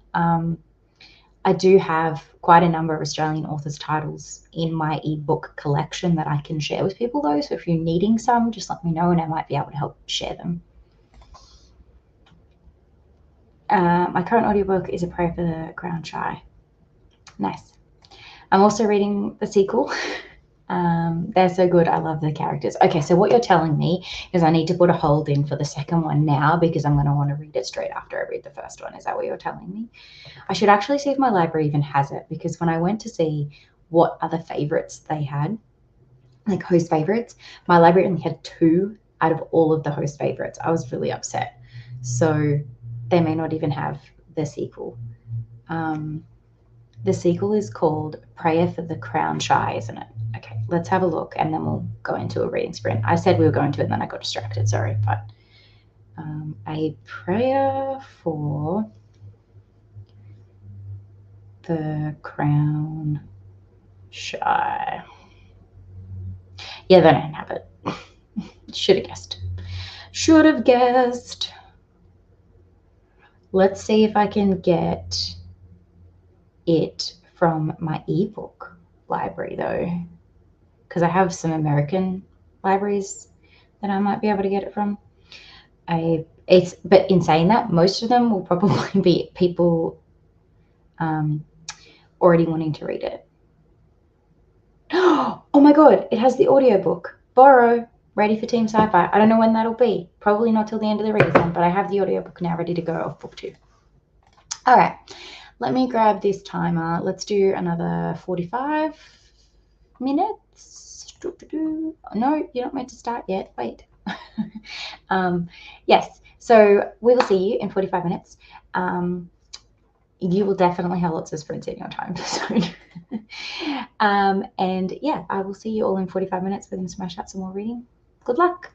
I do have quite a number of Australian authors' titles in my ebook collection that I can share with people though. So if you're needing some, just let me know and I might be able to help share them. My current audiobook is A Prayer for the Crown Shy. Nice. I'm also reading the sequel. They're so good. I love the characters. Okay, so what you're telling me is I need to put a hold in for the second one now, because I'm going to want to read it straight after I read the first one. Is that what you're telling me? I should actually see if my library even has it, because when I went to see what other favorites they had, like host favorites, my library only had 2 out of all of the host favorites. I was really upset. So they may not even have the sequel. The sequel is called Prayer for the Crown Shy, isn't it? Okay, let's have a look and then we'll go into a reading sprint. I said we were going to and then I got distracted, sorry. But A Prayer for the Crown Shy. Yeah, they don't have it. Should have guessed. Should have guessed. Let's see if I can get it from my ebook library though, because I have some American libraries that I might be able to get it from. But in saying that, most of them will probably be people already wanting to read it. Oh my god, it has the audiobook. borrow Ready for Team Sci-Fi. I don't know when that'll be. Probably not till the end of the readathon, but I have the audiobook now ready to go of book 2. All right, let me grab this timer. Let's do another 45 minutes. No, you're not meant to start yet. Wait. Yes, so we will see you in 45 minutes. You will definitely have lots of sprints in your time zone. And yeah, I will see you all in 45 minutes. We're going to smash out some more reading. Good luck.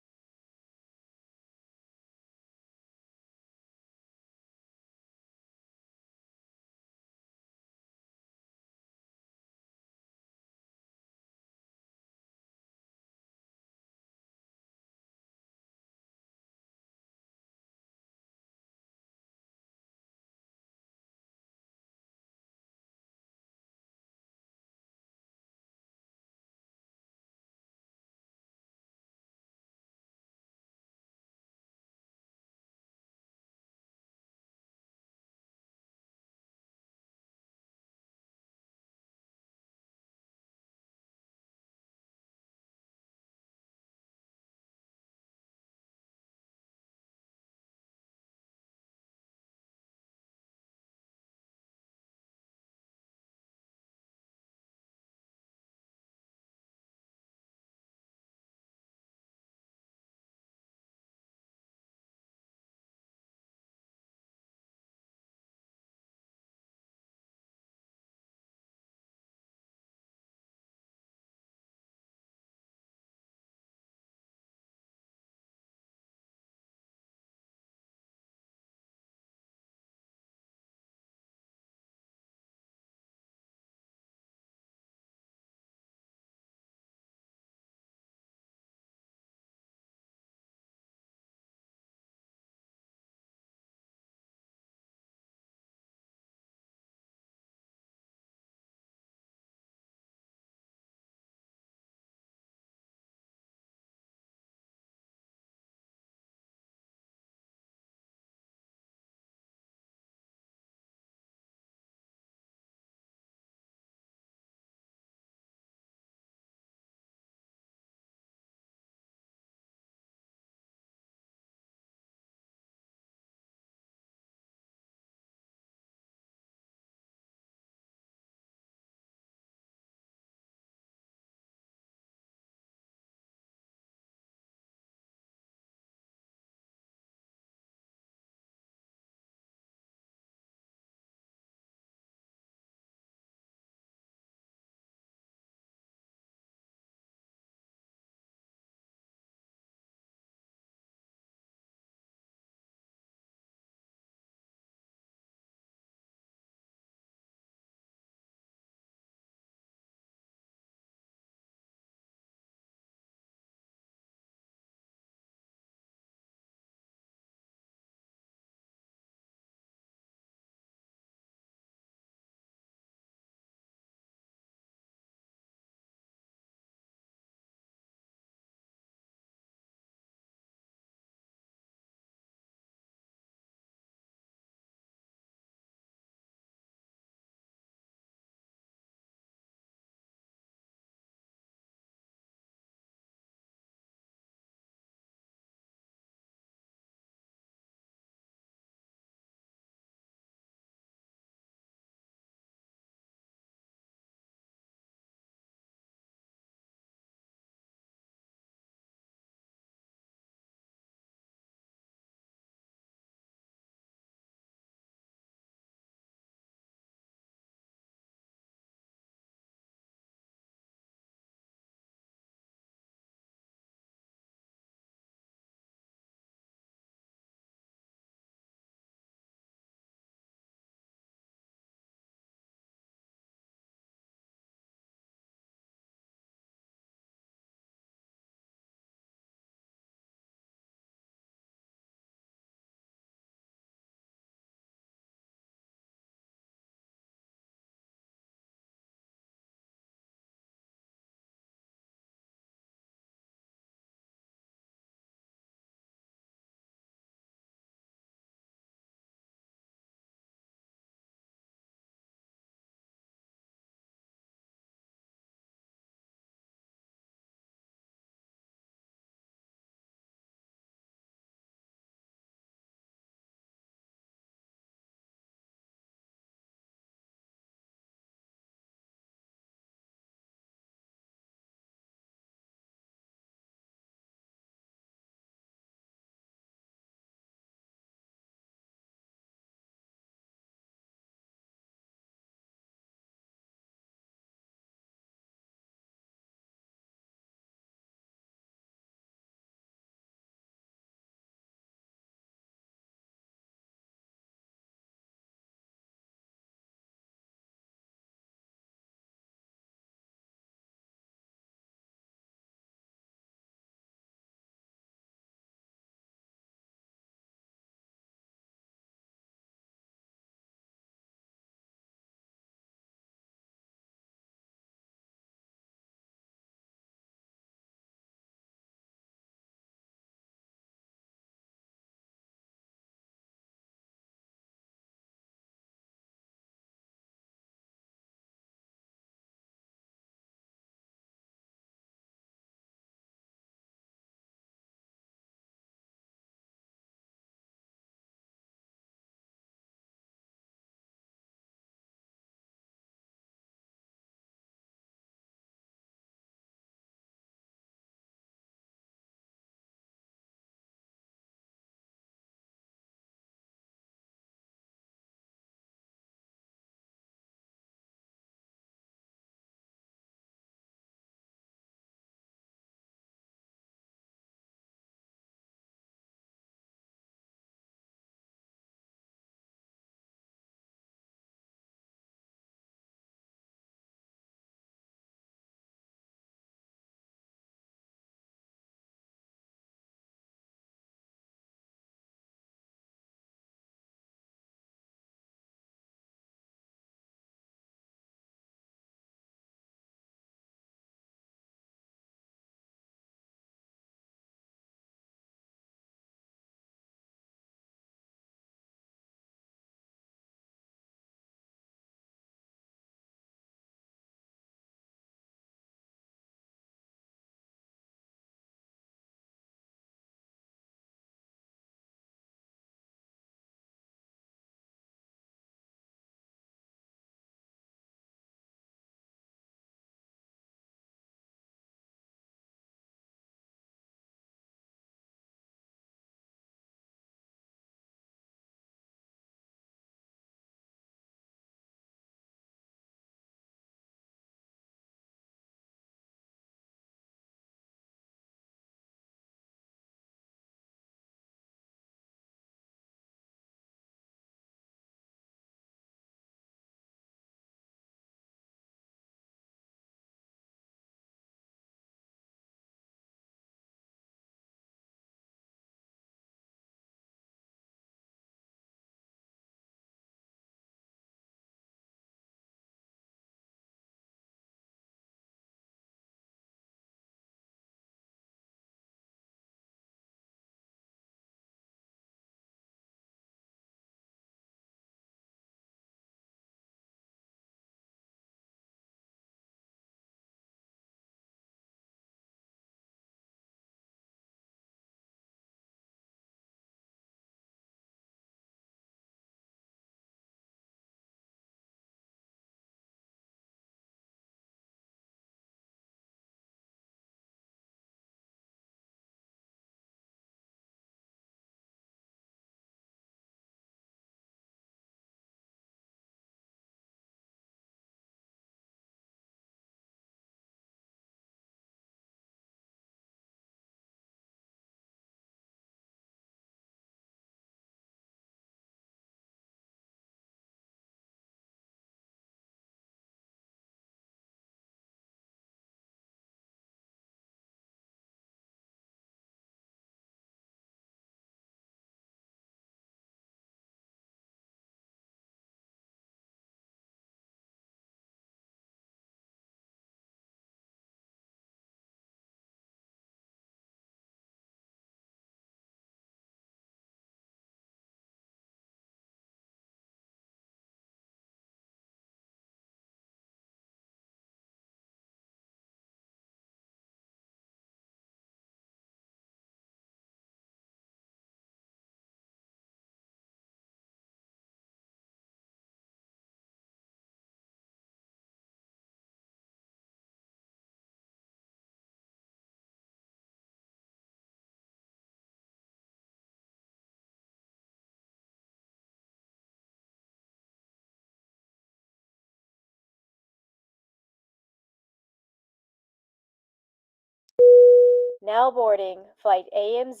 Now boarding flight AMZ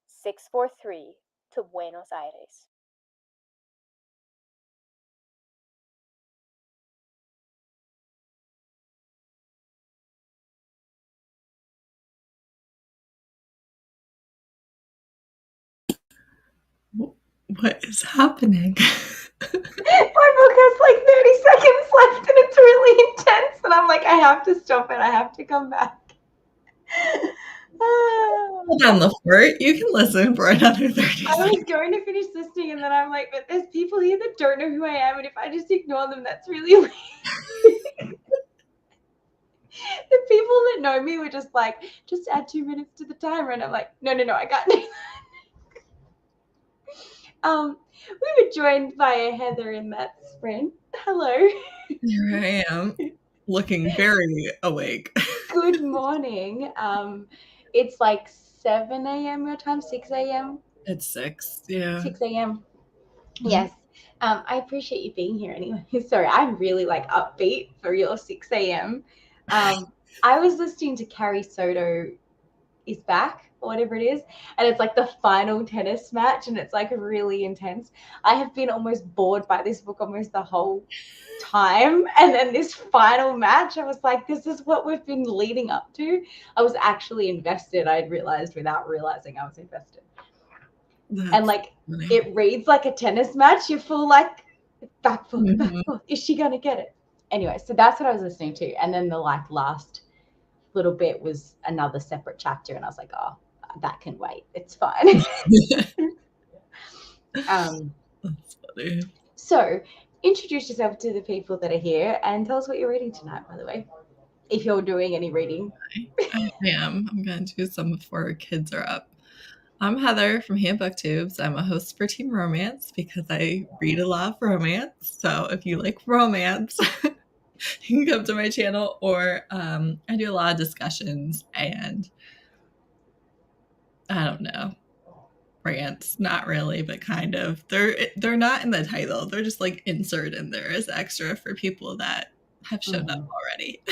643 to Buenos Aires. What is happening? My book has like 30 seconds left and it's really intense. And I'm like, I have to stop it. I have to come back. Hold on, LaFort. You can listen for another 30 I seconds. was going to finish listening and then I'm like, but there's people here that don't know who I am. And if I just ignore them, that's really weird. The people that know me were just like, just add 2 minutes to the timer. And I'm like, no, I can't do that. We were joined by Heather in that sprint. Hello. Here I am, looking very awake. Good morning. It's like 7 a.m. your time, 6 a.m. It's 6, yeah. 6 a.m. Yes. I appreciate you being here anyway. Sorry, I'm really like upbeat for your 6 a.m. I was listening to Carrie Soto is back or whatever it is, and it's like the final tennis match and it's like really intense. I have been almost bored by this book almost the whole time, and then this final match I was like, this is what we've been leading up to. I was actually invested. I realized without realizing I was invested. And like funny. It reads like a tennis match. You feel like back forth. Is she gonna get it? Anyway, so that's what I was listening to, and then the like last little bit was another separate chapter, and I was like, oh, that can wait. It's fine. That's funny. So introduce yourself to the people that are here and tell us what you're reading tonight, by the way, if you're doing any reading. I am. I'm going to do some before our kids are up. I'm Heather from Hand BookTubes. I'm a host for Team Romance because I read a lot of romance. So if you like romance, you can come to my channel, or I do a lot of discussions and I don't know, rants, not really, but kind of. They're not in the title. They're just like insert in there as extra for people that have showed up already.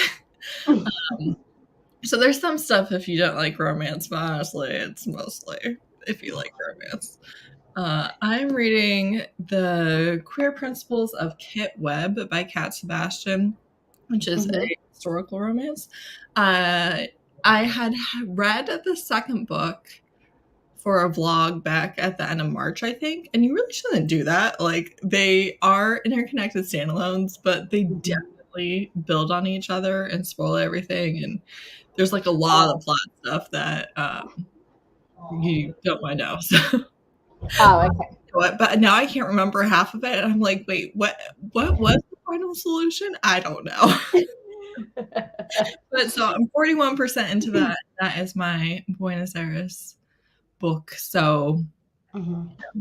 So there's some stuff if you don't like romance, but honestly, it's mostly if you like romance. I'm reading The Queer Principles of Kit Webb by Kat Sebastian, which is a historical romance. I had read the second book for a vlog back at the end of March, I think, and you really shouldn't do that. Like, they are interconnected standalones, but they definitely build on each other and spoil everything, and there's like a lot of plot stuff that you don't want to know. So. Oh, okay. But now I can't remember half of it, and I'm like, wait, what was the final solution? I don't know. But so I'm 41% into that. That is my Buenos Aires book. So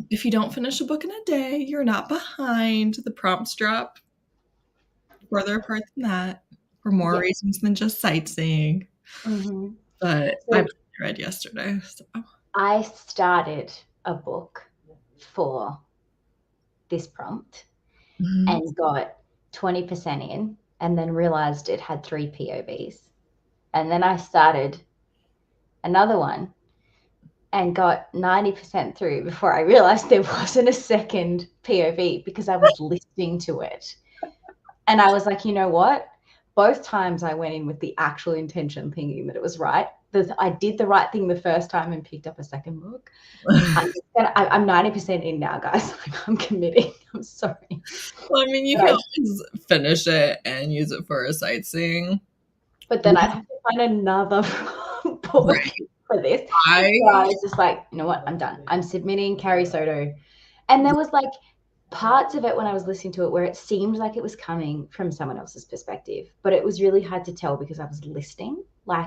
if you don't finish a book in a day, you're not behind. The prompts drop further apart than that for more reasons than just sightseeing. But I read yesterday. So. I started a book for this prompt and got 20% in, and then realized it had 3 POVs. And then I started another one and got 90% through before I realized there wasn't a second POV because I was listening to it. And I was like, you know what? Both times I went in with the actual intention thinking that it was right. I did the right thing the first time and picked up a second book. I'm 90% in now, guys. I'm committing. I'm sorry. Well, I mean, you can always finish it and use it for a sightseeing. But then I'd have to find another book for this. So I was just like, you know what? I'm done. I'm submitting Carrie Soto. And there was like parts of it when I was listening to it where it seemed like it was coming from someone else's perspective, but it was really hard to tell because I was listening. Like,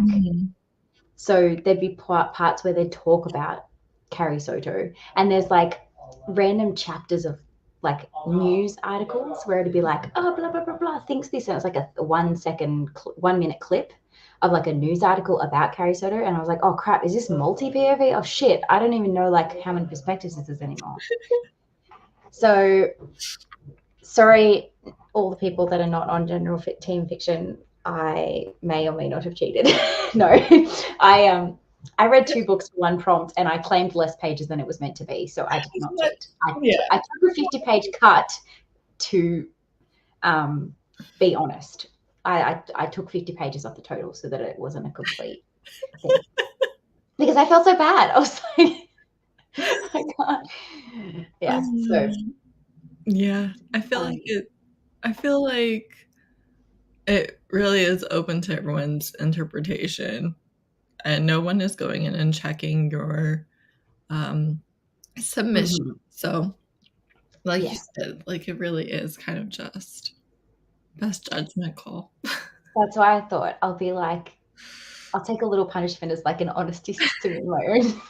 so there'd be parts where they'd talk about Carrie Soto, and there's like random chapters of like news articles where it'd be like, oh, blah, blah, blah, blah, thinks this. And it's like a 1 minute clip of like a news article about Carrie Soto. And I was like, oh crap, is this multi-POV? Oh shit, I don't even know like how many perspectives this is anymore. So sorry, all the people that are not on team fiction, I may or may not have cheated. No, I I read 2 books for 1 prompt, and I claimed less pages than it was meant to be, so I did not cheat. I took a 50-page cut to be honest. I took 50 pages off the total so that it wasn't a complete thing. Because I felt so bad. I was like, I can't. Yeah. So yeah, I feel like it really is open to everyone's interpretation, and no one is going in and checking your submission. So, like you said, like it really is kind of just best judgment call. That's why I thought I'll be like, I'll take a little punishment as like an honesty system in my own.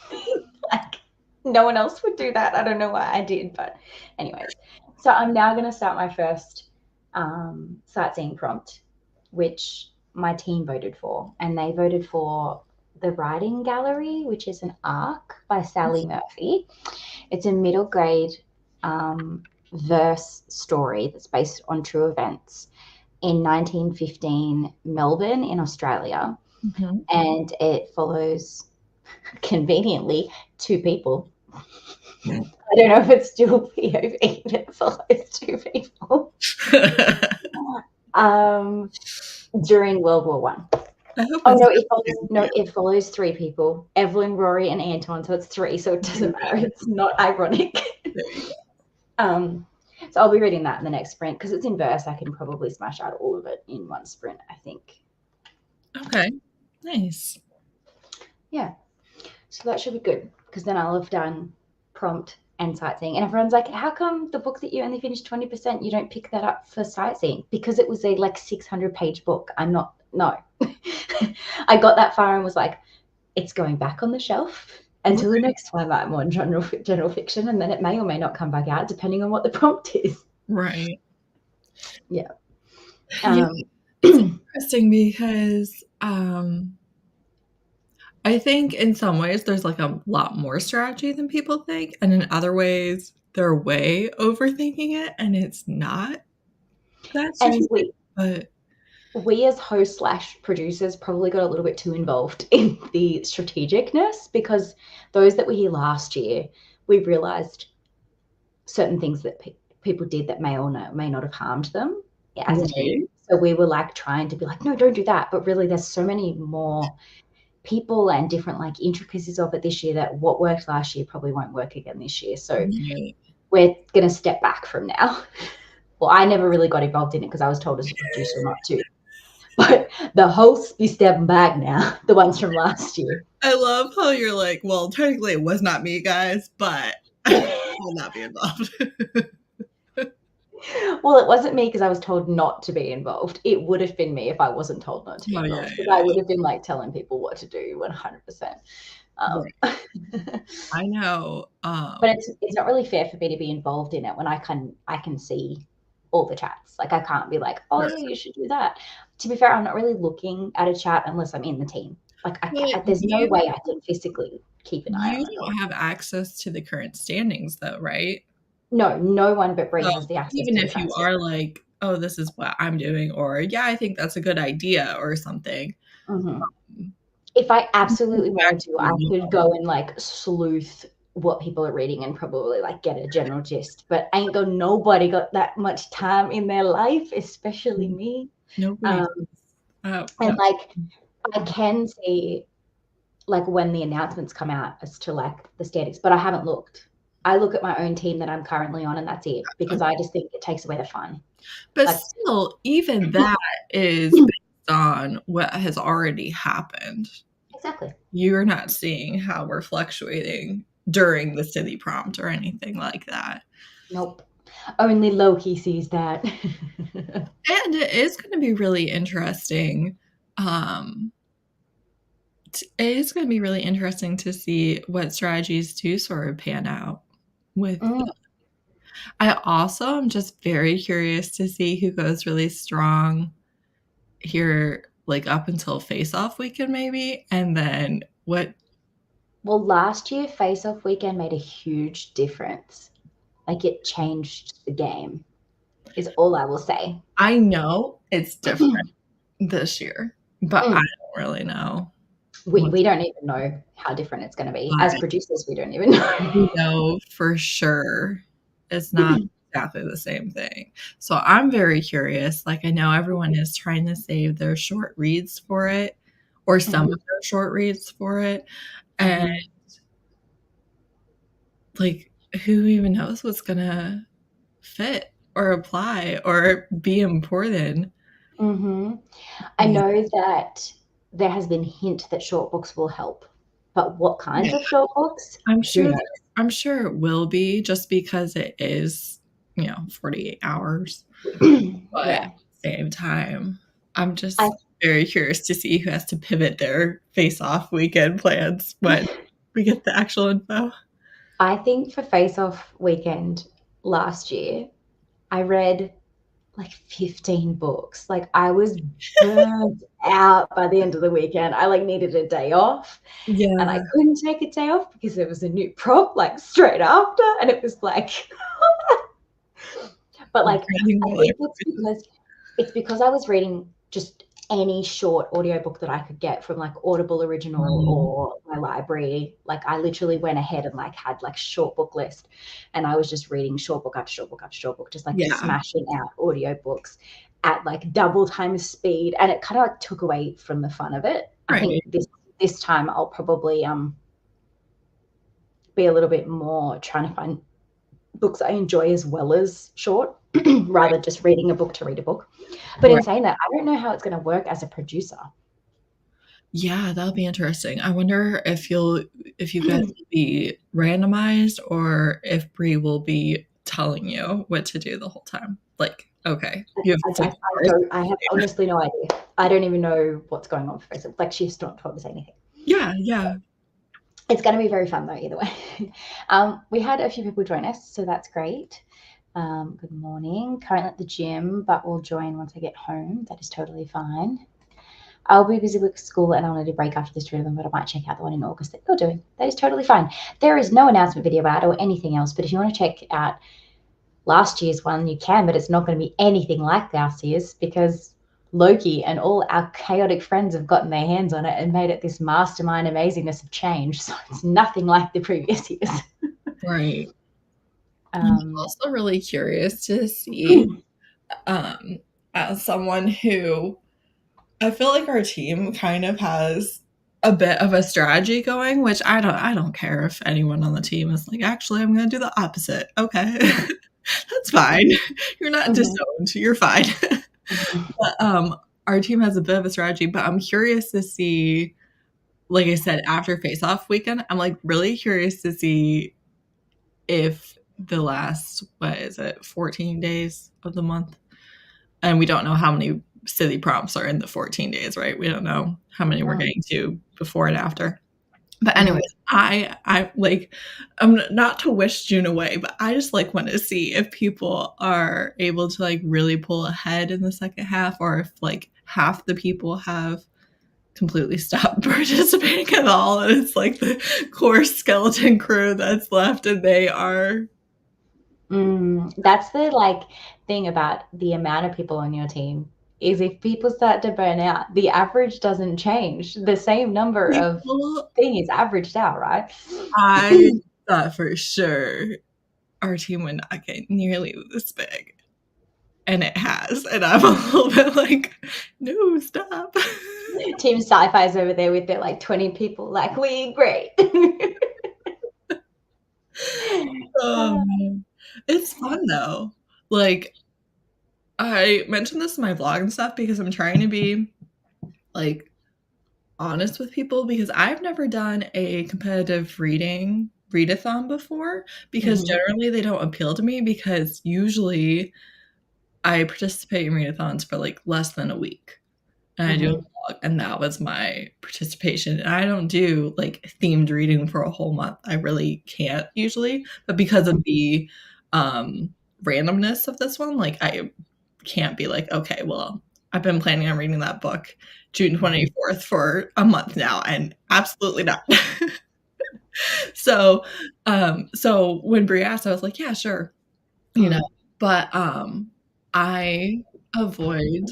Like, no one else would do that. I don't know why I did, but anyways. So I'm now going to start my first sightseeing prompt, which my team voted for, and they voted for The Writing Gallery, which is an arc by Sally Murphy. It's a middle grade verse story that's based on true events in 1915 Melbourne in Australia. And it follows, conveniently, 2 people. I don't know if it's still POV, but it follows 2 people during World War One. It follows 3 people: Evelyn, Rory, and Anton. So it's 3. So it doesn't matter. It's not ironic. So I'll be reading that in the next sprint because it's in verse. I can probably smash out all of it in 1 sprint, I think. Okay, nice. Yeah, so that should be good because then I'll have done prompt and sightseeing. And everyone's like, how come the book that you only finished 20%, you don't pick that up for sightseeing? Because it was a 600-page book. No. I got that far and was like, it's going back on the shelf until the next time I'm on general fiction, and then it may or may not come back out depending on what the prompt is. Right. Yeah. It's interesting because I think in some ways there's a lot more strategy than people think, and in other ways they're way overthinking it, and it's not that strategic. But we as hosts / producers probably got a little bit too involved in the strategicness, because those that were here last year, we realized certain things that people did that may or may not have harmed them as a team. So we were trying to be no, don't do that. But really there's so many more people and different intricacies of it this year that what worked last year probably won't work again this year. So we're going to step back from now. Well, I never really got involved in it because I was told as a producer not to. But the hosts be stepping back now, the ones from last year. I love how you're well, technically it was not me, guys, but I will not be involved. Well, it wasn't me because I was told not to be involved. It would have been me if I wasn't told not to be involved. I would have been telling people what to do 100%. I know. But it's not really fair for me to be involved in it when I can see all the chats. I can't be oh, yeah, you should do that. To be fair, I'm not really looking at a chat unless I'm in the team. There's no way I can physically keep an eye on it. You don't have access to the current standings though, right? No one but Brie has the access. Even if you are oh, this is what I'm doing, or yeah, I think that's a good idea or something. If I absolutely wanted to, I could go and sleuth what people are reading and probably get a general gist. But nobody got that much time in their life, especially me. Nobody. And I can see when the announcements come out as to the standings, but I haven't looked. I look at my own team that I'm currently on, and that's it, because I just think it takes away the fun. But still, even that is based on what has already happened. Exactly. You're not seeing how we're fluctuating during the city prompt or anything like that. Nope. Only Loki sees that. And it is going to be really interesting. It is going to be really interesting to see what strategies do sort of pan out with. I also am just very curious to see who goes really strong here, up until face-off weekend maybe, and then what. Well, last year face-off weekend made a huge difference. It changed the game, is all I will say. I know it's different this year, but I don't really know. We don't even know how different it's going to be. As But producers, we don't even know. we know for sure it's not exactly the same thing. So I'm very curious. Like, I know everyone is trying to save their short reads for it, or some of their short reads for it. And like, who even knows what's gonna fit or apply or be important? I know that there has been hint that short books will help, but what kinds Yeah. of short books? I'm Who sure knows? I'm sure it will be, just because it is, 48 hours. But at Yeah. the same time, I'm I just very curious to see who has to pivot their face-off weekend plans when we get the actual info. I think for Face Off weekend last year, I read like 15 books. Like I was burned out by the end of the weekend. I like needed a day off, and I Yeah. couldn't take a day off because there was a new prop like straight after, and it was like but like Organizing I my life. think it's because I was reading just any short audiobook that I could get from like Audible Original or my library. Like I literally went ahead and like had like short book list, and I was just reading short book after short book after short book, just like Yeah. smashing out audiobooks at like double time speed, and it kind of like took away from the fun of it. I think this time I'll probably be a little bit more trying to find books I enjoy as well as short, rather just reading a book to read a book. But in saying that, I don't know how it's going to work as a producer. Yeah, that'll be interesting. I wonder if you guys will be randomized, or if Bree will be telling you what to do the whole time. Like, okay, you have 6 hours. I have honestly no idea. I don't even know what's going on for Facebook. Like she's not told us anything. Yeah. It's going to be very fun though, either way. We had a few people join us, so that's great. Good morning. Currently at the gym, but will join once I get home. That is totally fine. I'll be busy with school and I'll need a break after this tournament, but I might check out the one in August that you're doing. That is totally fine. There is no announcement video about it or anything else, but if you want to check out last year's one, you can, but it's not going to be anything like last year's because Loki and all our chaotic friends have gotten their hands on it and made it this mastermind amazingness of change. So it's nothing like the previous years. Right. I'm also really curious to see, as someone who, I feel like our team kind of has a bit of a strategy going, which I don't care if anyone on the team is like, actually, I'm going to do the opposite. Okay, that's fine. You're not disowned. You're fine. But our team has a bit of a strategy, but I'm curious to see, like I said, after Face Off weekend, I'm like really curious to see if the last, 14 days of the month, and we don't know how many city prompts are in the 14 days, right? We don't know how many we're getting to before and after. But anyways, I like, I'm not to wish June away, but I just like want to see if people are able to like really pull ahead in the second half, or if like half the people have completely stopped participating at all, and it's like the core skeleton crew that's left, and they are. That's the like thing about the amount of people on your team is if people start to burn out, the average doesn't change. The same number of thing is averaged out, right? I thought for sure our team would not get nearly this big, and it has, and I'm a little bit like, no, stop. Team Sci-Fi's over there with their like 20 people, like, we great. It's fun though. Like, I mentioned this in my vlog and stuff because I'm trying to be like honest with people, because I've never done a competitive readathon before, because generally they don't appeal to me, because usually I participate in readathons for like less than a week, and I do a vlog, and that was my participation. And I don't do like themed reading for a whole month. I really can't usually, but because of the randomness of this one, like I can't be like, okay, well, I've been planning on reading that book June 24th for a month now, and absolutely not. So when Brie asked, I was like, yeah, sure, but I avoid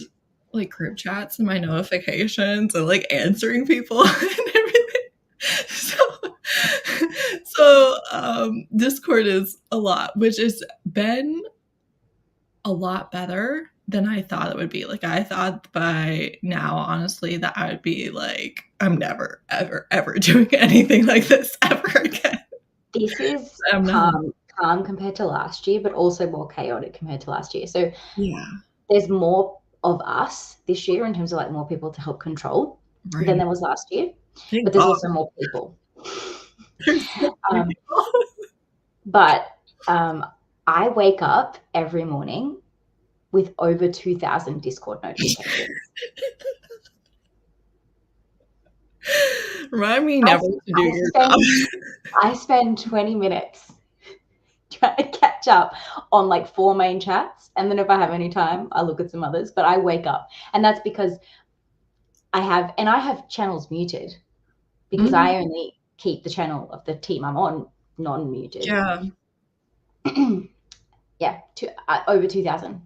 like group chats and my notifications and like answering people and everything. So Discord is a lot, which has been a lot better than I thought it would be. Like I thought by now, honestly, that I would be like, I'm never, ever, ever doing anything like this ever again. This is I'm not. calm compared to last year, but also more chaotic compared to last year. So Yeah. there's more of us this year in terms of like more people to help control than there was last year. Thank But there's God. also more people. There's so many people. But I wake up every morning with over 2,000 Discord notifications. Remind me never to do your job. I spend 20 minutes trying to catch up on like 4 main chats, and then if I have any time, I look at some others. But I wake up, and that's because I have channels muted because I only keep the channel of the team I'm on non-muted. Yeah. Yeah, over 2,000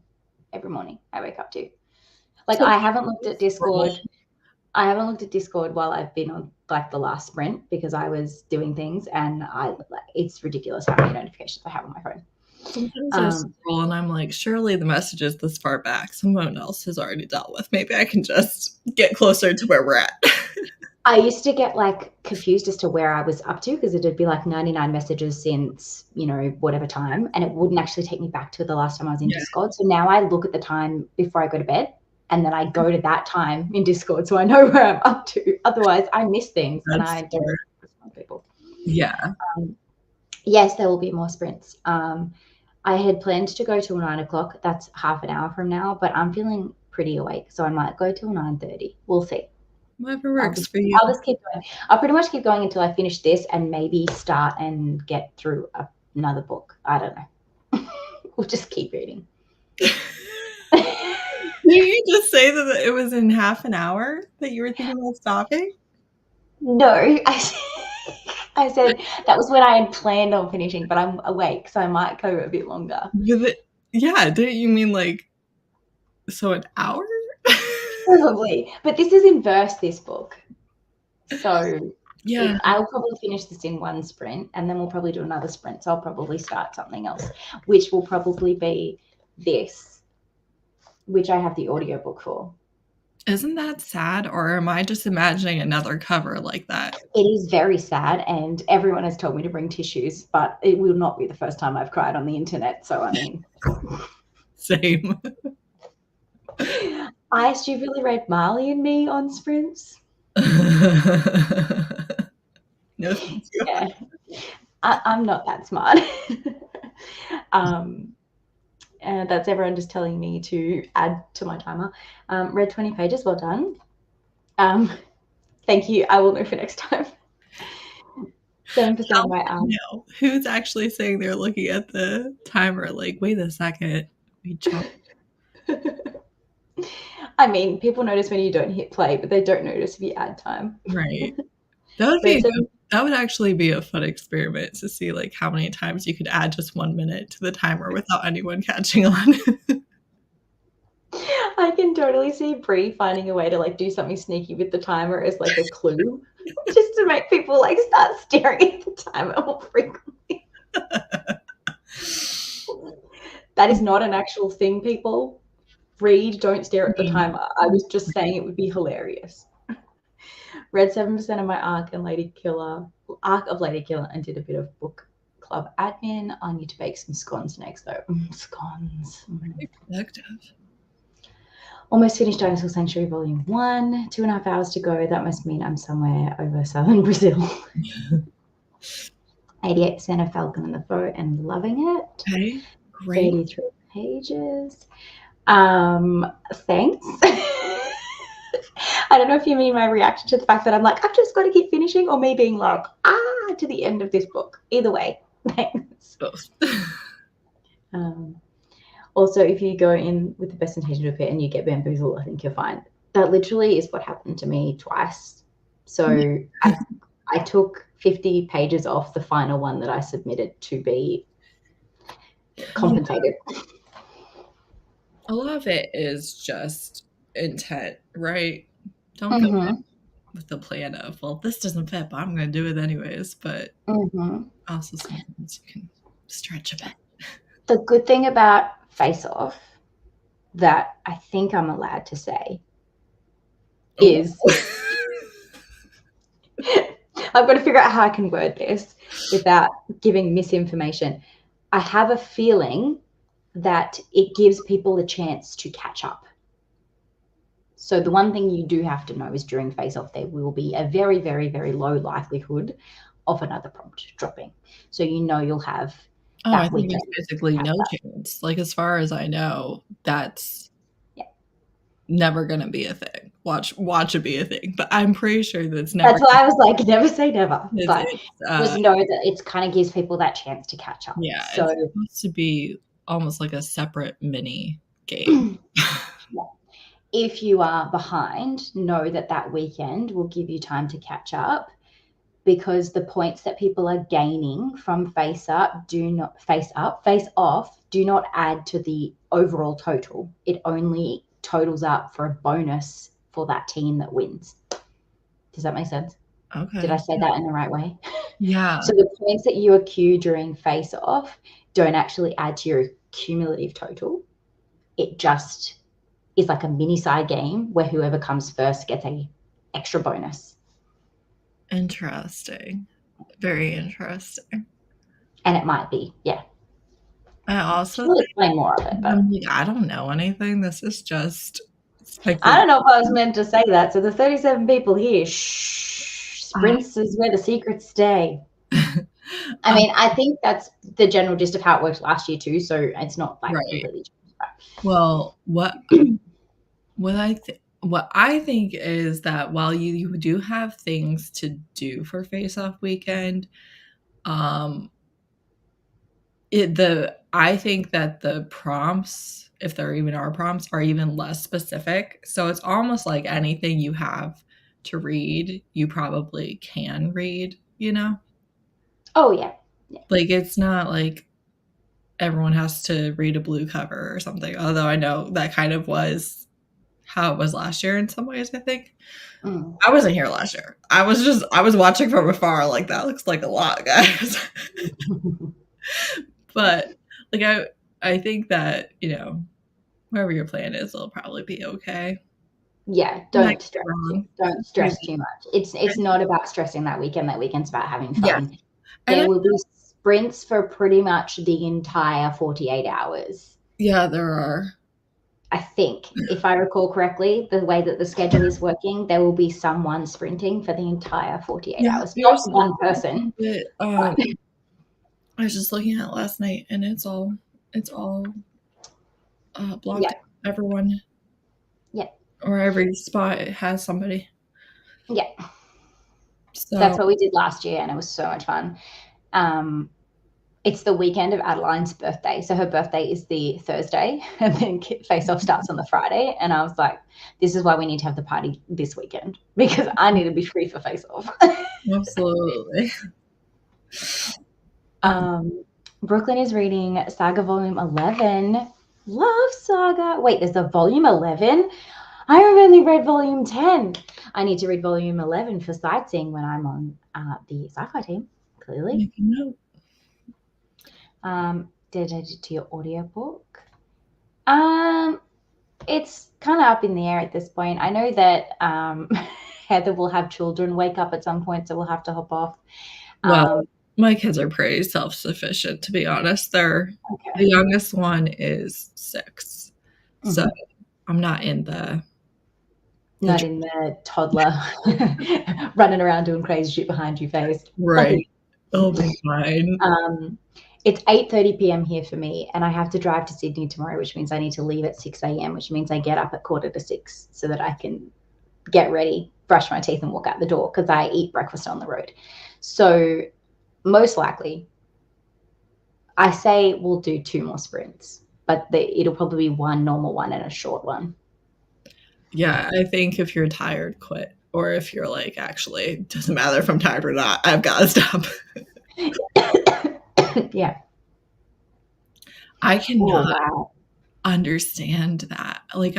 every morning I wake up to. Like, I haven't looked at Discord. I haven't looked at Discord while I've been on like the last sprint because I was doing things, and it's ridiculous how many notifications I have on my phone. Sometimes I scroll and I'm like, surely the message is this far back. Someone else has already dealt with. Maybe I can just get closer to where we're at. I used to get like confused as to where I was up to because it'd be like 99 messages since, whatever time, and it wouldn't actually take me back to the last time I was in Discord. So now I look at the time before I go to bed, and then I go to that time in Discord so I know where I'm up to. Otherwise, I miss things and I don't respond to people. Yeah. Yes, there will be more sprints. I had planned to go till 9 o'clock. That's half an hour from now, but I'm feeling pretty awake, so I might go till 9:30. We'll see. Whatever works for you. I'll just keep going. I'll pretty much keep going until I finish this and maybe start and get through another book. I don't know. We'll just keep reading. Did you just say that it was in half an hour that you were thinking about stopping? No, I said that was when I had planned on finishing, but I'm awake, so I might go a bit longer. Yeah, didn't you mean like an hour? Probably, but this is in verse, this book. So yeah, I'll probably finish this in one sprint, and then we'll probably do another sprint. So I'll probably start something else, which will probably be this, which I have the audiobook for. Isn't that sad, or am I just imagining another cover like that? It is very sad, and everyone has told me to bring tissues, but it will not be the first time I've cried on the internet. So I mean, same. I stupidly read Marley and Me on sprints. No, thank you. Yeah, I'm not that smart. That's everyone just telling me to add to my timer. Read 20 pages. Well done. Thank you. I will know for next time. 7% of my arm. No. Who's actually saying they're looking at the timer like, wait a second, we jumped. I mean, people notice when you don't hit play, but they don't notice if you add time. Right. That would actually be a fun experiment to see like how many times you could add just 1 minute to the timer without anyone catching on. I can totally see Brie finding a way to like do something sneaky with the timer as like a clue, just to make people like start staring at the timer more frequently. That is not an actual thing, people. Read, don't stare at the timer. I was just saying it would be hilarious. Read 7% of my Arc of Lady Killer, and did a bit of book club admin. I need to bake some scones next, though. Scones. Very productive. Almost finished Dinosaur Sanctuary Volume 1. 2.5 hours to go. That must mean I'm somewhere over southern Brazil. 88% of Falcon and the Foe and loving it. Okay, great. 33 pages. Thanks. I don't know if you mean my reaction to the fact that I'm like, I've just got to keep finishing, or me being like, to the end of this book. Either way, thanks. Both. Also, if you go in with the best intention to it and you get bamboozled, I think you're fine. That literally is what happened to me twice. So I took 50 pages off the final one that I submitted to be compensated. A lot of it is just intent, right? Don't go in with the plan of, well, this doesn't fit, but I'm going to do it anyways. But also sometimes you can stretch a bit. The good thing about Face Off that I think I'm allowed to say is I've got to figure out how I can word this without giving misinformation. I have a feeling that it gives people a chance to catch up. So the one thing you do have to know is during Face Off, there will be a very, very, very low likelihood of another prompt dropping. So you'll have that I think weekend. it's basically no chance. Like, as far as I know, that's never going to be a thing. Watch it be a thing. But I'm pretty sure that's never. That's why I was like, never say never. But just know that it kind of gives people that chance to catch up. Yeah, so it's supposed to be almost like a separate mini game. If you are behind, know that weekend will give you time to catch up, because the points that people are gaining from Face Off do not add to the overall total. It only totals up for a bonus for that team that wins. Does that make sense? Okay. Did I say that in the right way? Yeah. So the points that you accrue during Face Off don't actually add to your cumulative total. It just is like a mini side game where whoever comes first gets an extra bonus. Interesting. Very interesting. And it might be, yeah. I also I'll explain more of it. But I don't know anything. This is just I don't know if I was meant to say that. So the 37 people here, sprints is where the secrets stay. I mean, I think that's the general gist of how it worked last year too. So it's not like completely changed. Well, what I think is that while you do have things to do for Face Off weekend, I think that the prompts, if there even are prompts, are even less specific. So it's almost like anything you have to read, you probably can read, you know? Oh, yeah. Like, it's not like everyone has to read a blue cover or something, although I know that kind of was how it was last year in some ways, I think. I wasn't here last year. I was watching from afar, like, that looks like a lot, guys. But like I think that, wherever your plan is, it'll probably be okay. Yeah, don't stress too much. It's not about stressing that weekend. That weekend's about having fun. Yeah. There will be sprints for pretty much the entire 48 hours. Yeah, there are. I think, if I recall correctly, the way that the schedule is working, there will be someone sprinting for the entire 48 hours. Not one person. I was just looking at it last night, and it's all blocked. Yeah. Everyone. Yeah. Or every spot has somebody. Yeah. So that's what we did last year, and it was so much fun. It's the weekend of Adeline's birthday. So her birthday is the Thursday, and then Face Off starts on the Friday. And I was like, this is why we need to have the party this weekend, because I need to be free for Face Off. Absolutely. Brooklyn is reading Saga Volume 11. Love Saga. Wait, there's a Volume 11? I have only read Volume 10. I need to read Volume 11 for sightseeing when I'm on the sci-fi team, clearly. Did I do to your audiobook? It's kind of up in the air at this point. I know that Heather will have children wake up at some point, so we'll have to hop off. Well, my kids are pretty self-sufficient, to be honest. The youngest one is 6. So I'm not in the toddler running around doing crazy shit behind you face. Right. It'll be fine. It's 8:30 p.m. here for me, and I have to drive to Sydney tomorrow, which means I need to leave at 6 a.m., which means I get up at 5:45 so that I can get ready, brush my teeth, and walk out the door, because I eat breakfast on the road. So most likely, I say we'll do 2 more sprints, but it'll probably be one normal one and a short one. Yeah, I think if you're tired, quit. Or if you're like, actually, it doesn't matter if I'm tired or not, I've got to stop. Yeah. I cannot understand that. Like,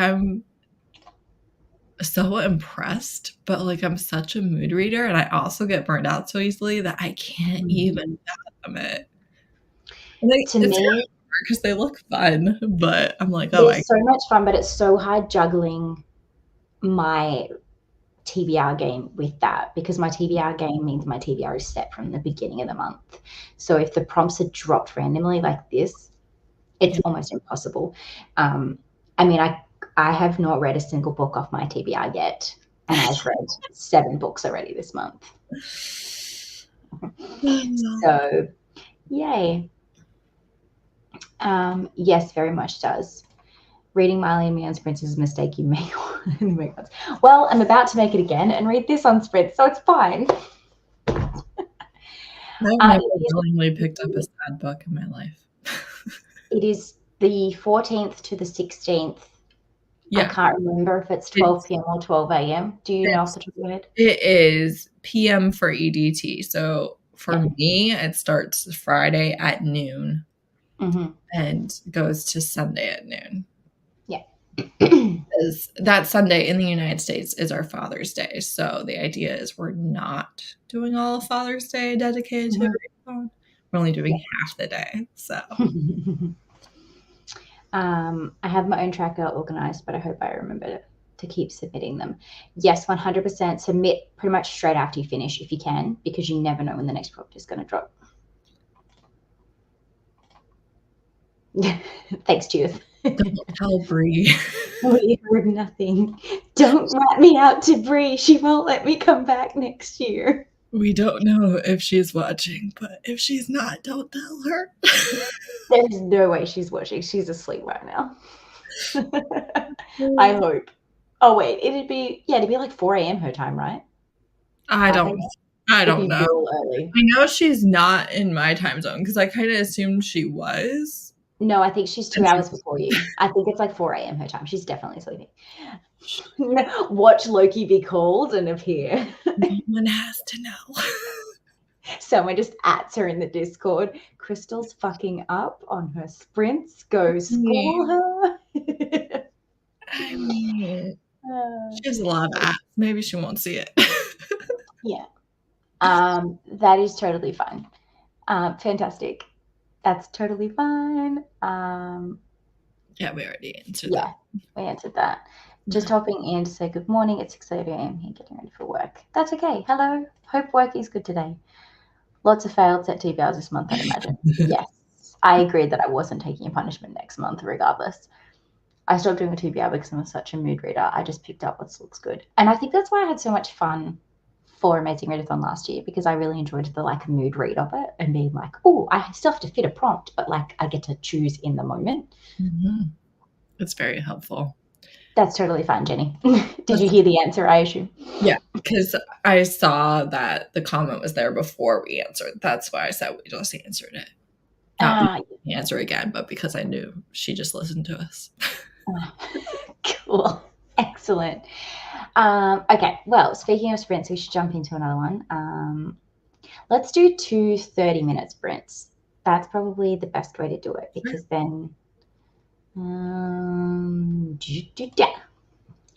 so impressed, but like I'm such a mood reader and I also get burned out so easily that I can't even fathom it. Like, To it's me, because they look fun, but I'm like, they're so much fun, but it's so hard juggling my TBR game with that, because my TBR game means my TBR is set from the beginning of the month. So if the prompts are dropped randomly like this, it's almost impossible. I mean, I have not read a single book off my TBR yet, and I've read 7 books already this month. So, yay. Yes, very much does. Reading Miley and me on Sprints is a mistake you make. Well, I'm about to make it again and read this on Sprints, so it's fine. I've never willingly picked up a sad book in my life. It is the 14th to the 16th. Yeah. I can't remember if it's 12 p.m. or 12 a.m. Do you know off the top of your head? It is p.m. for EDT. So for me, it starts Friday at noon and goes to Sunday at noon. Yeah. Because that Sunday in the United States is our Father's Day. So the idea is we're not doing all of Father's Day dedicated to Readathon. We're only doing half the day. So I have my own tracker organized, but I hope I remember to keep submitting them. Yes, 100% submit pretty much straight after you finish if you can, because you never know when the next prompt is going to drop. Thanks, Judith. Don't tell Bree. We heard nothing. Don't rat me out to Bree. She won't let me come back next year. We don't know if she's watching, but if she's not, don't tell her. There's no way she's watching. She's asleep right now. I hope. Oh, wait. It'd be like 4 a.m. her time, right? I don't know. Real early. I know she's not in my time zone because I kind of assumed she was. No, I think she's 2 hours before you. I think it's like 4 a.m. her time. She's definitely sleeping. Watch Loki be called and appear. No one has to know. Someone just ats her in the Discord. Crystal's fucking up on her sprints. Go school her. I mean, she has a lot of apps. Maybe she won't see it. Yeah. That is totally fine. Fantastic. That's totally fine. Yeah, we already answered that. Yeah, we answered that. Just hopping in to say good morning at 6:30 a.m. here, getting ready for work. That's okay. Hello. Hope work is good today. Lots of failed set TBRs this month, I'd imagine. Yes. I agreed that I wasn't taking a punishment next month regardless. I stopped doing a TBR because I'm such a mood reader. I just picked up what looks good. And I think that's why I had so much fun for Amazing Readathon last year, because I really enjoyed the like mood read of it and being like, oh, I still have to fit a prompt, but like I get to choose in the moment. It's very helpful. That's totally fine, Jenny. Did you hear the answer, I assume? Yeah, because I saw that the comment was there before we answered. That's why I said we just answered it. Not answer again, but because I knew she just listened to us. Cool. Excellent. Okay, well, speaking of sprints, we should jump into another one. Let's do 2 30-minute sprints. That's probably the best way to do it, because then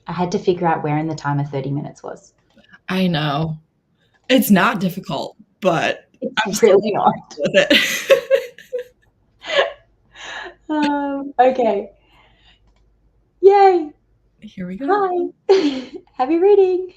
I had to figure out where in the timer 30 minutes was. I know. It's not difficult, but it's really not. With it. Okay. Yay. Here we go. Hi. Happy reading.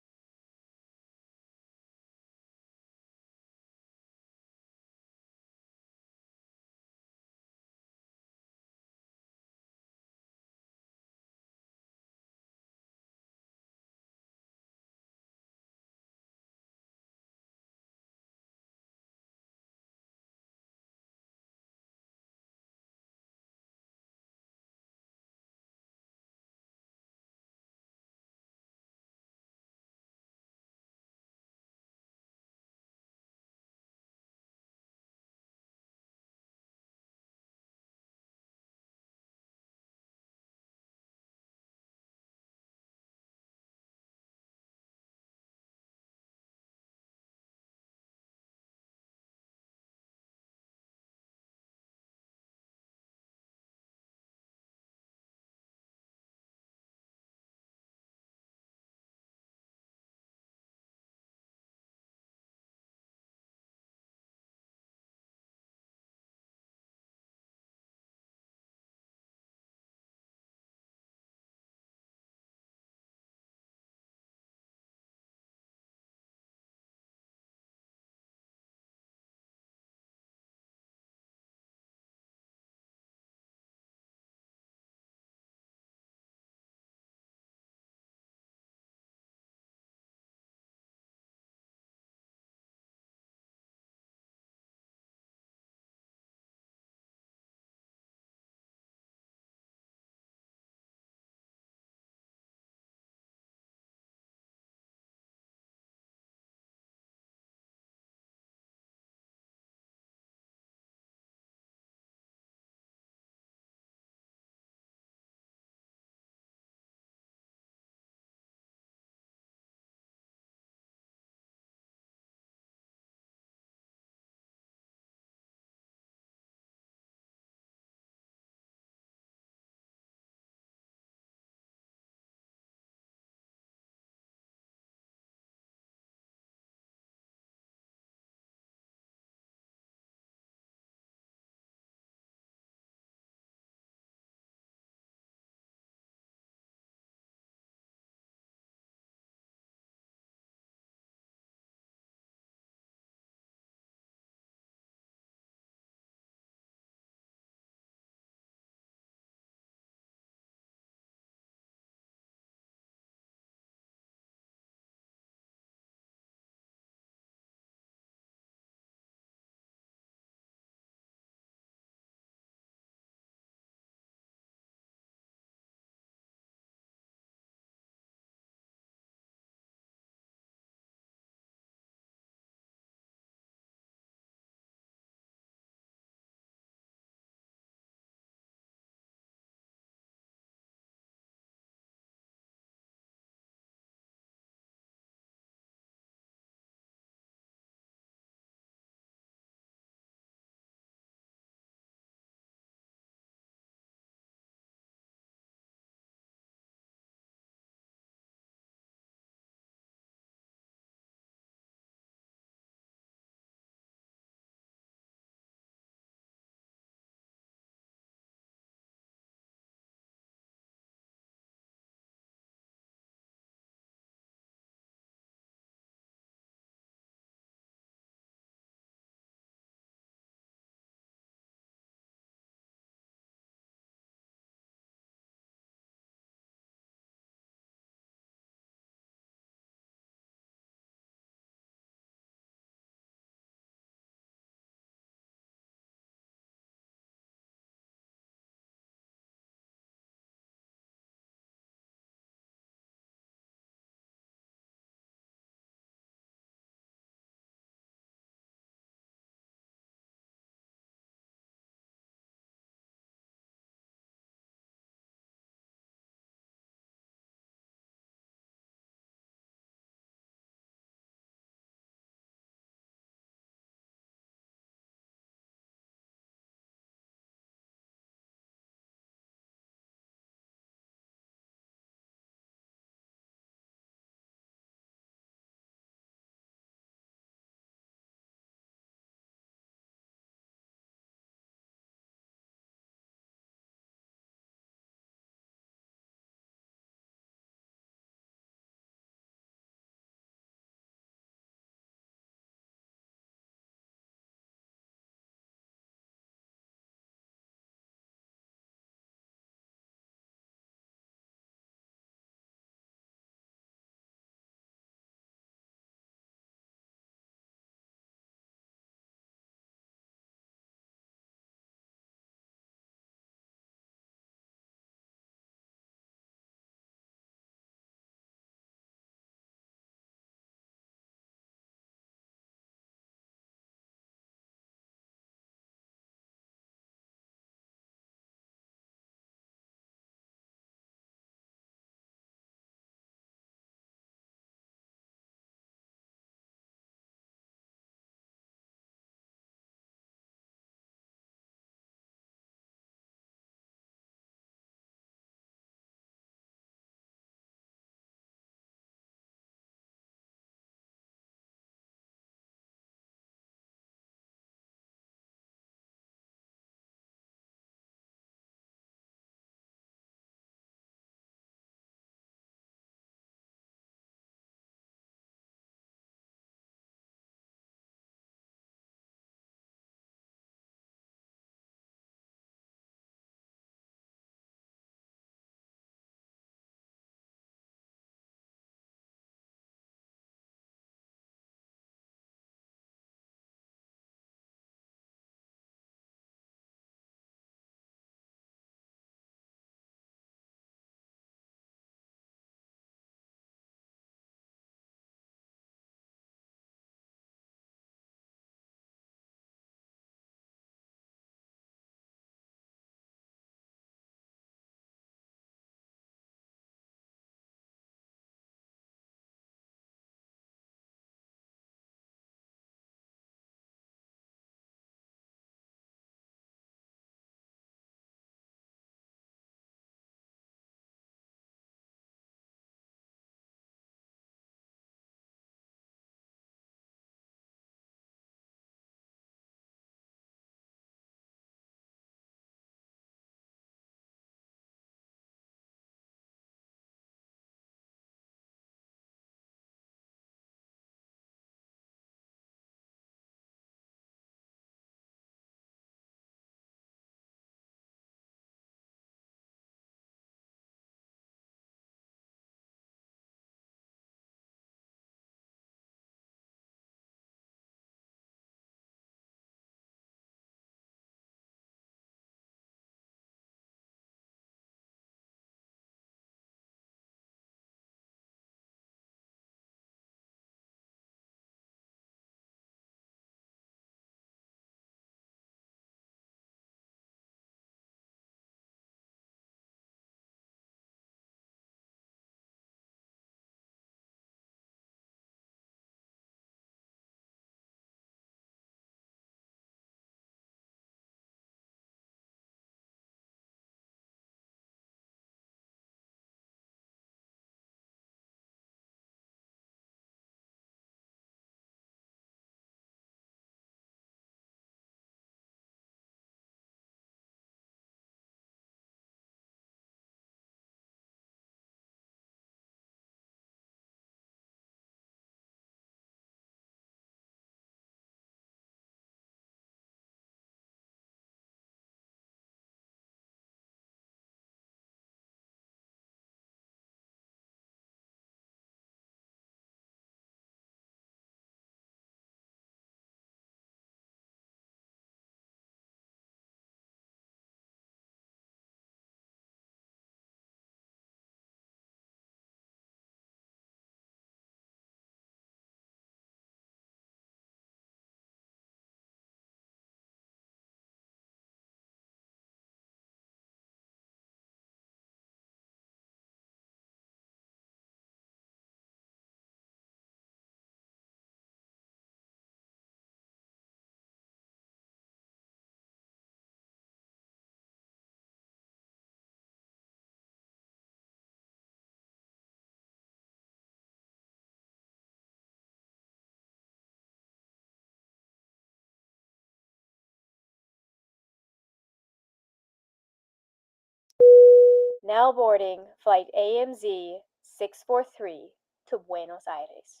Now boarding flight AMZ 643 to Buenos Aires.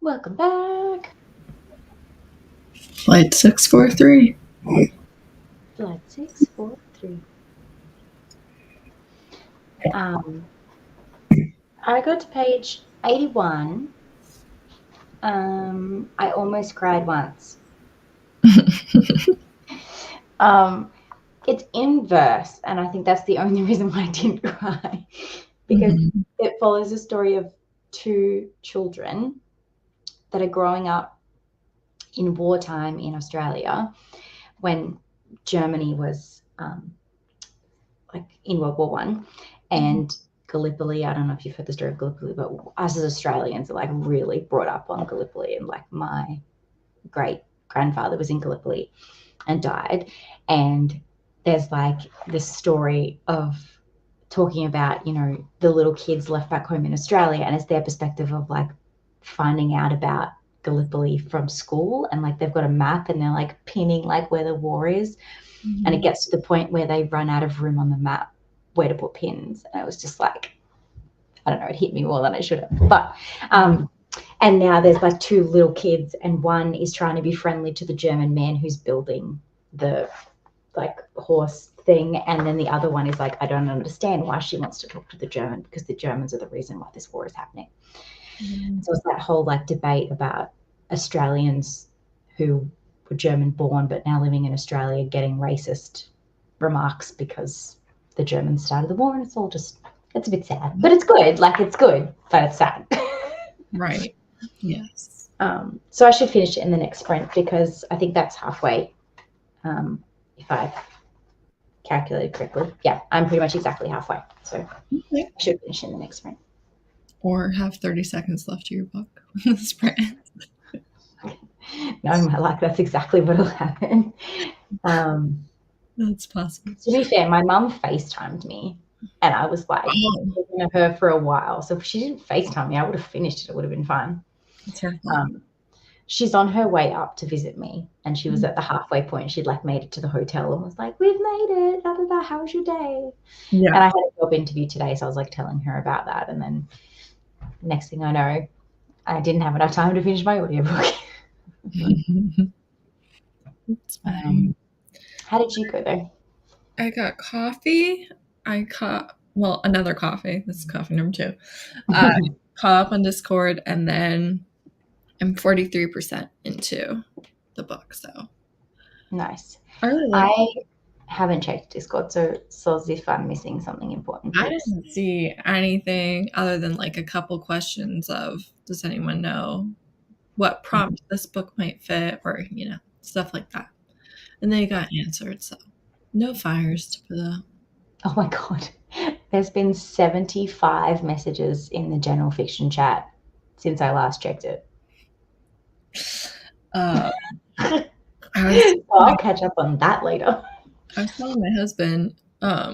Welcome back. Flight 643. Flight 643. I got to page 81. I almost cried once. It's in verse, and I think that's the only reason why I didn't cry, because it follows a story of two children that are growing up in wartime in Australia when Germany was like in World War One, and Gallipoli. I don't know if you've heard the story of Gallipoli, but us as Australians are like really brought up on Gallipoli, and like my great grandfather was in Gallipoli and died, and there's like this story of talking about, you know, the little kids left back home in Australia, and it's their perspective of like finding out about Gallipoli from school, and like they've got a map and they're like pinning like where the war is, and it gets to the point where they run out of room on the map where to put pins, and it was just like, I don't know, it hit me more than it should have. But and now there's like two little kids, and one is trying to be friendly to the German man who's building the like horse thing, and then the other one is like, I don't understand why she wants to talk to the German, because the Germans are the reason why this war is happening. So it's that whole like debate about Australians who were German born but now living in Australia getting racist remarks because the Germans started the war, and it's all just, it's a bit sad, but it's good. Like it's good, but it's sad. Right. Yes. So I should finish it in the next sprint, because I think that's halfway. If I've calculated correctly. Yeah, I'm pretty much exactly halfway. So I should finish in the next sprint. Or have 30 seconds left to your book. The sprint. No, my luck, that's exactly what will happen. That's possible. To be fair, my mum FaceTimed me, and I was like talking to her for a while. So if she didn't FaceTime me, I would have finished it. It would have been fine. That's her. She's on her way up to visit me, and she was at the halfway point. She'd like made it to the hotel and was like, "We've made it. Da, da, da. How was your day?" Yeah. And I had a job interview today, so I was like telling her about that. And then next thing I know, I didn't have enough time to finish my audiobook. It's fine. How did you go though? I got coffee. Another coffee. This is coffee number 2. Caught up on Discord, and then I'm 43% into the book. So nice. I haven't checked Discord, so as if I'm missing something important. I didn't see anything other than like a couple questions of, does anyone know what prompt this book might fit, or you know, stuff like that, and they got answered. So no fires to put out. Oh my god, there's been 75 messages in the general fiction chat since I last checked it. I'll catch up on that later. I was telling my husband, at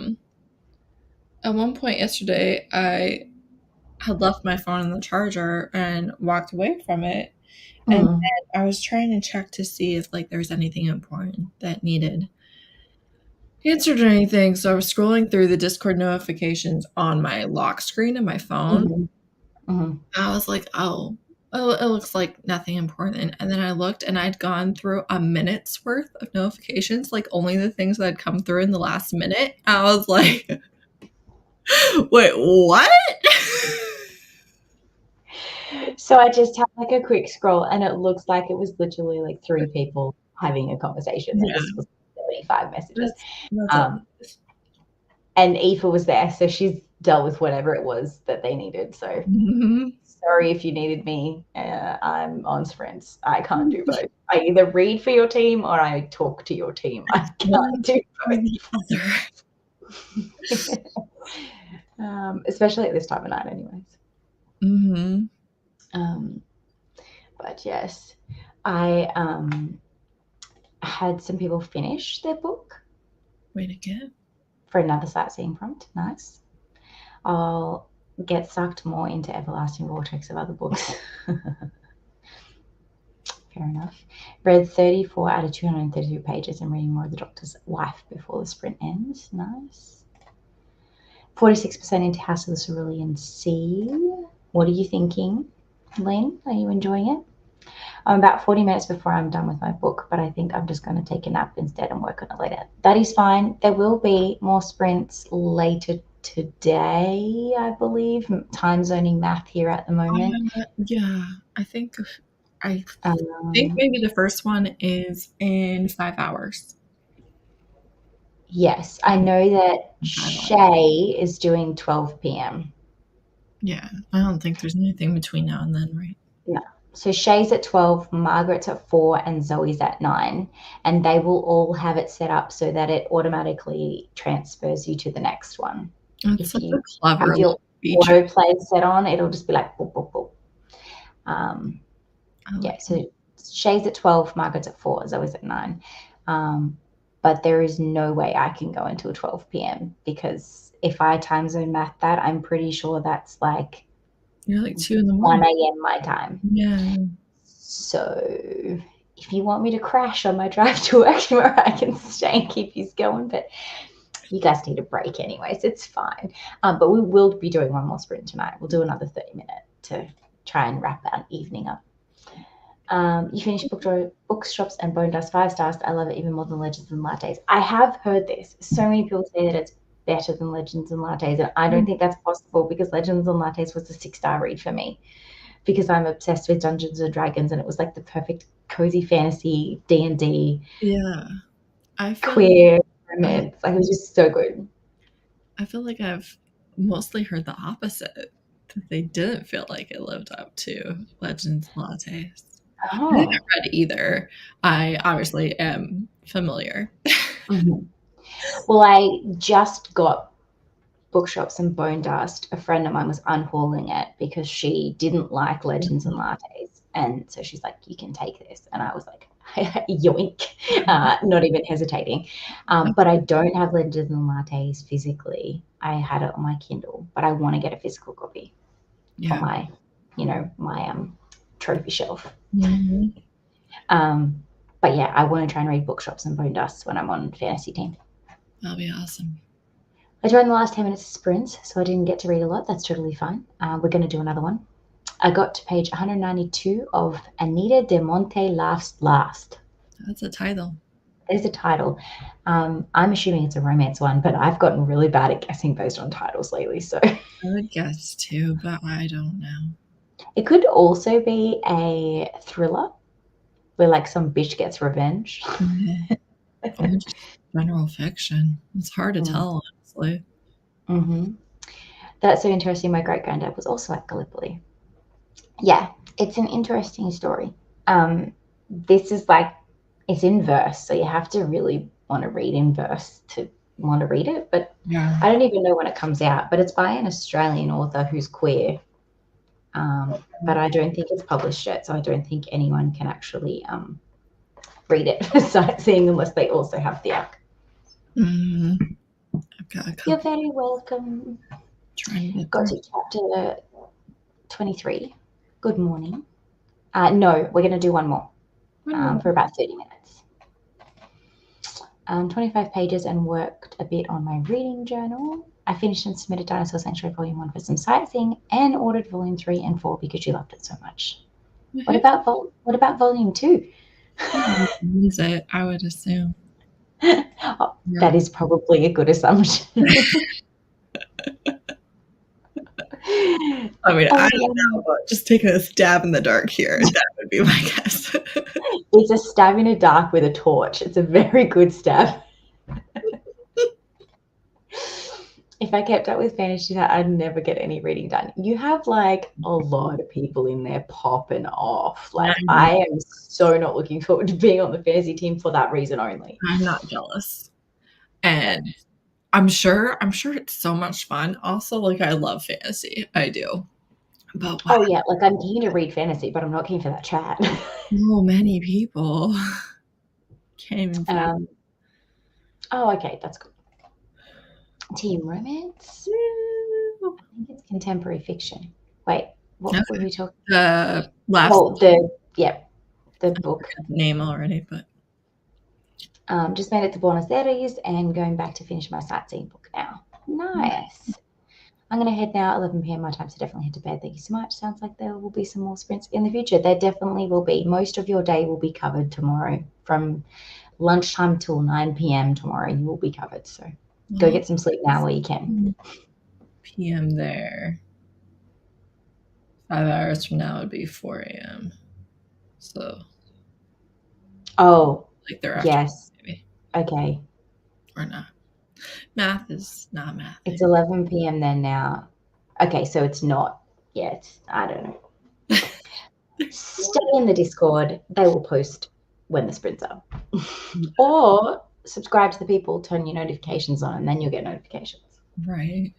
one point yesterday, I had left my phone on the charger and walked away from it. And then I was trying to check to see if like there's anything important that needed answered or anything. So I was scrolling through the Discord notifications on my lock screen of my phone. I was like, oh, it looks like nothing important. And then I looked, and I'd gone through a minute's worth of notifications, like only the things that had come through in the last minute. I was like, wait, what? So I just had like a quick scroll, and it looks like it was literally like 3 people having a conversation. Yeah. And this was 75 messages. And Aoife was there, so she's dealt with whatever it was that they needed. So sorry if you needed me. I'm on sprints. I can't do both. I either read for your team or I talk to your team. I can't do both. Especially at this time of night anyways. But yes, I had some people finish their book. Way to go. For another sightseeing prompt. Nice. I'll get sucked more into Everlasting Vortex of other books. Fair enough. Read 34 out of 232 pages and reading more of The Doctor's Wife before the sprint ends. Nice. 46% into House of the Cerulean Sea. What are you thinking, Lynn? Are you enjoying it? I'm about 40 minutes before I'm done with my book, but I think I'm just going to take a nap instead and work on it later. That is fine. There will be more sprints later today, I believe. Time zoning math here at the moment. Yeah, I think maybe the first one is in 5 hours. Yes, I know that Shay is doing 12 p.m. Yeah, I don't think there's anything between now and then, right? No. So Shay's at 12, Margaret's at 4, and Zoe's at 9. And they will all have it set up so that it automatically transfers you to the next one. It's If such you a clever have your feature. autoplay set on, it'll just be like boop, boop, boop. Yeah, so Shay's at 12, Margaret's at 4, Zoe's at 9. But there is no way I can go until 12 p.m. because if I time zone math that, I'm pretty sure that's like You're like 2 in the 1 morning. a.m. my time. Yeah. So if you want me to crash on my drive to work tomorrow, I can stay and keep you going. But you guys need a break anyways. It's fine. But we will be doing one more sprint tonight. We'll do another 30-minute to try and wrap our evening up. You finished Bookshops and Bone Dust 5 stars. I love it even more than Legends and Lattes. I have heard this. So many people say that it's better than Legends and Lattes, and I don't think that's possible because Legends and Lattes was a 6-star read for me because I'm obsessed with Dungeons and Dragons, and it was like the perfect cozy fantasy D&D. Yeah, I feel queer romance. Like it was just so good. I feel like I've mostly heard the opposite. That they didn't feel like it lived up to Legends Lattes. Oh. I haven't read either. I obviously am familiar. Mm-hmm. Well, I just got Bookshops and Bone Dust. A friend of mine was unhauling it because she didn't like Legends and Lattes. And so she's like, you can take this. And I was like, yoink, not even hesitating. But I don't have Legends and Lattes physically. I had it on my Kindle, but I want to get a physical copy for my, my trophy shelf. Mm-hmm. But yeah, I want to try and read Bookshops and Bone Dust when I'm on fantasy team. That'll be awesome. I joined the last 10 minutes of sprints, so I didn't get to read a lot. That's totally fine. We're going to do another one. I got to page 192 of Anita de Monte Laughs Last. That's a title. There's a title. I'm assuming it's a romance one, but I've gotten really bad at guessing based on titles lately. So I would guess too, but I don't know. It could also be a thriller where like some bitch gets revenge. Or just general fiction. It's hard to tell, honestly. Mm-hmm. That's so interesting. My great-granddad was also at Gallipoli. Yeah, it's an interesting story. This is like, it's in verse, so you have to really want to read in verse to want to read it. But yeah. I don't even know when it comes out, but it's by an Australian author who's queer. But I don't think it's published yet, so I don't think anyone can actually read it for sightseeing unless they also have the app. Mm-hmm. I've got a couple. You're very welcome. Got to chapter 23. Good morning. No, we're going to do one more for about 30 minutes. 25 pages and worked a bit on my reading journal. I finished and submitted Dinosaur Sanctuary Volume 1 for some sightseeing and ordered Volume 3 and 4 because she loved it so much. What about Volume 2? Use it, I would assume. Oh, yeah. That is probably a good assumption. I mean, I don't know, but just taking a stab in the dark here, that would be my guess. It's a stab in the dark with a torch. It's a very good stab. If I kept up with fantasy, I'd never get any reading done. You have like a lot of people in there popping off. Like I am so not looking forward to being on the fantasy team for that reason only. I'm not jealous. And I'm sure it's so much fun. Also, like I love fantasy. I do. But wow. Oh yeah, like I'm keen to read fantasy, but I'm not keen for that chat. So many people can't even oh, okay, that's good. Team romance? I think it's contemporary fiction. Wait, what were we talking about? The the book. Name already, but Just made it to Buenos Aires and going back to finish my sightseeing book now. Nice. I'm going to head now, 11 p.m. my time, so definitely head to bed. Thank you so much. Sounds like there will be some more sprints in the future. There definitely will be. Most of your day will be covered tomorrow. From lunchtime till 9 p.m. tomorrow, you will be covered. So go get some sleep now while you can. PM there. 5 hours from now would be 4 a.m. So. Oh, like they're after yes. maybe. Okay. Or not. Math is not math. It's 11 p.m. then now. Okay, so it's not yet. I don't know. Stay in the Discord. They will post when the sprints are. Or subscribe to the people, turn your notifications on, and then you'll get notifications. Right.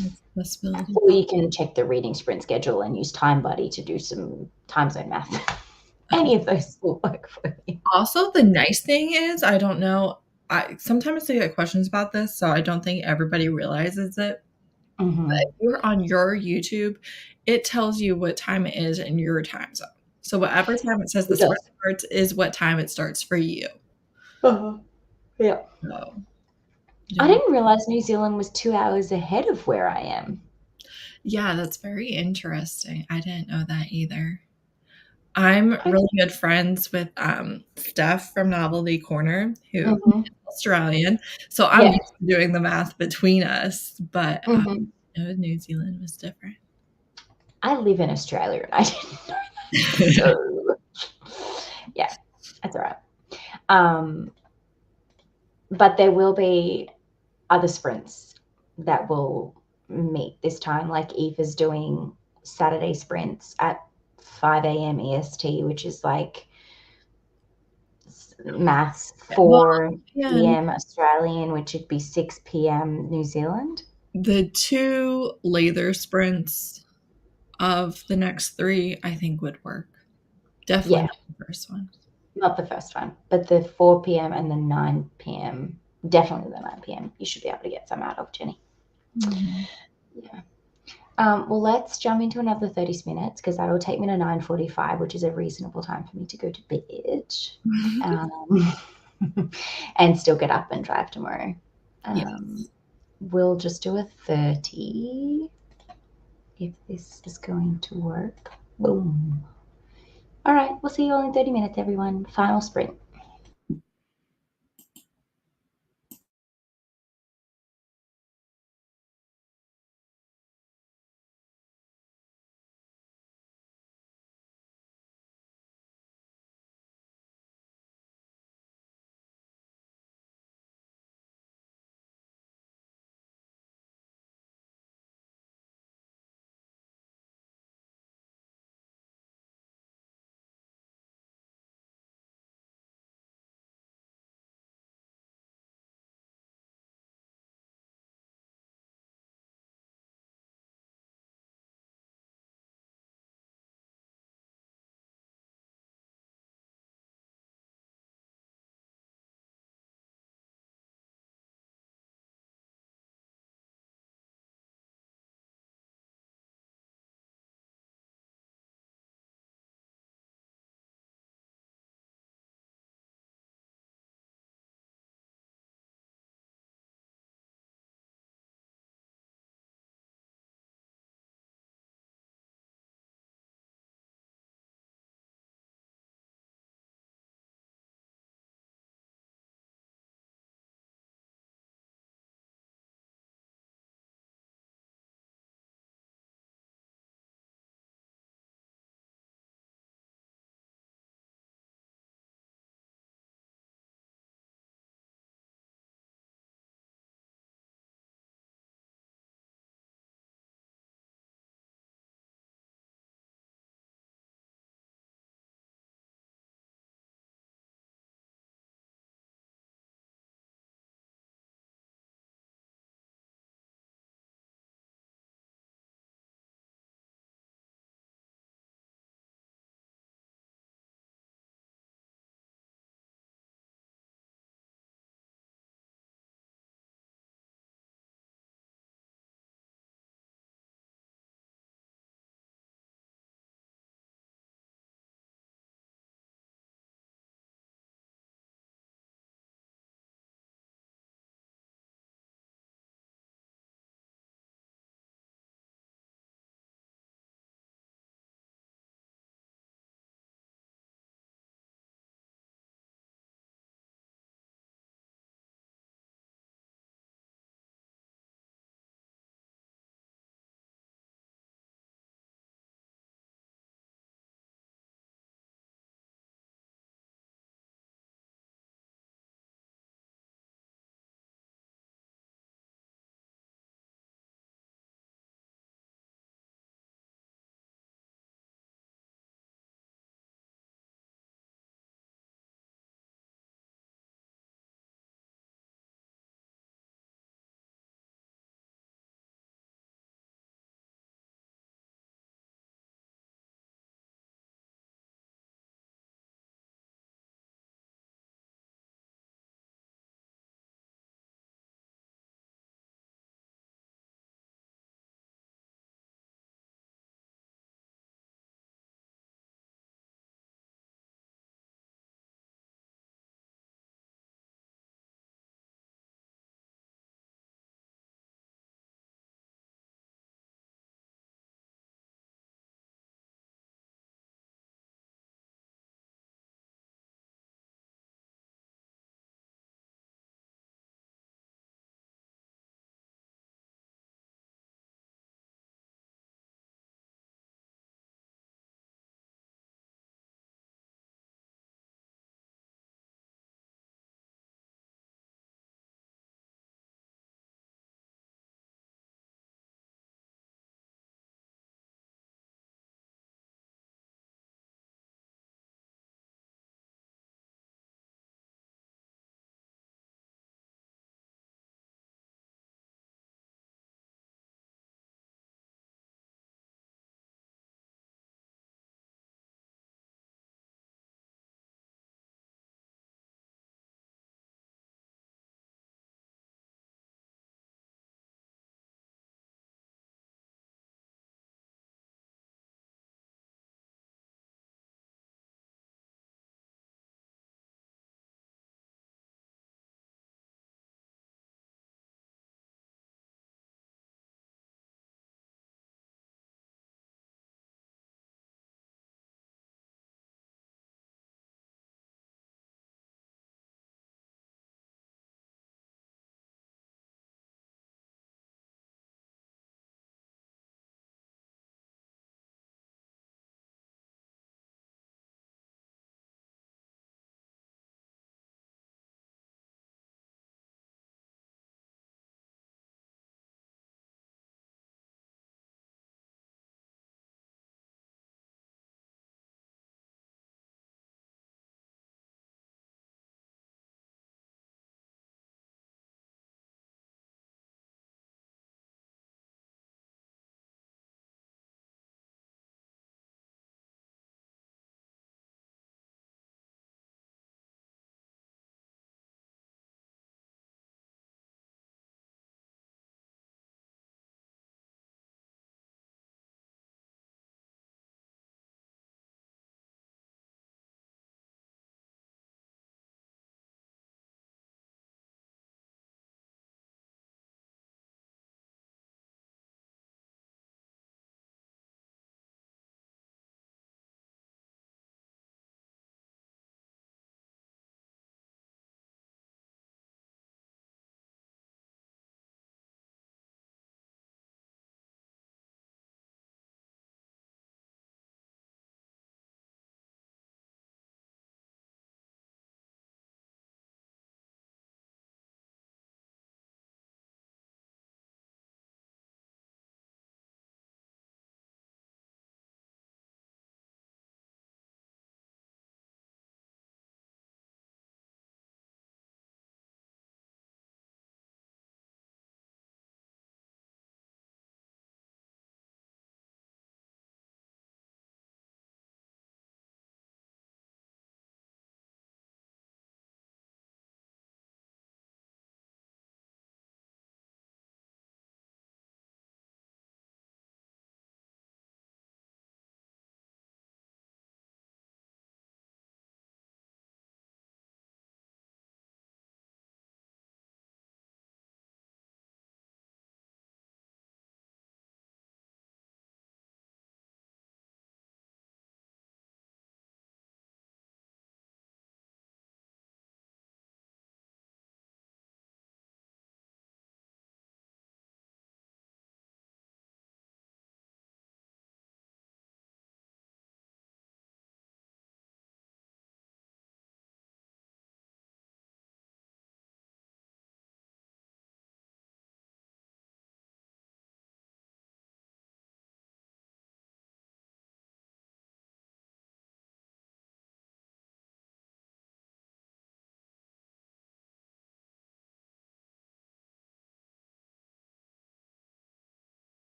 That's a possibility. Or you can check the reading sprint schedule and use TimeBuddy to do some time zone math. Any of those will work for you. Also, the nice thing is, I don't know, sometimes I get questions about this, so I don't think everybody realizes it. Mm-hmm. But if you're on your YouTube, it tells you what time it is in your time zone. So whatever time it says the sprint starts is what time it starts for you. Uh-huh. Yeah. So, I didn't realize New Zealand was 2 hours ahead of where I am. Yeah, that's very interesting. I didn't know that either. I'm really good friends with Steph from Novelty Corner, who is Australian. So I'm used to doing the math between us, but New Zealand was different. I live in Australia and I didn't know that. So yeah, that's all right. But there will be other sprints that will meet this time. Like Eve is doing Saturday sprints at 5 a.m. EST, which is like maths 4 p.m. Australian, which would be 6 p.m. New Zealand. The 2 lather sprints of the next 3, I think, would work. Definitely not the first one. Not the first one, but the 4 p.m. and the 9 p.m. Definitely the 9 p.m. You should be able to get some out of, Jenny. Mm-hmm. Yeah. Well, let's jump into another 30 minutes because that'll take me to 9:45, which is a reasonable time for me to go to bed and still get up and drive tomorrow. We'll just do a 30 if this is going to work. Boom. All right, we'll see you all in 30 minutes, everyone. Final sprint.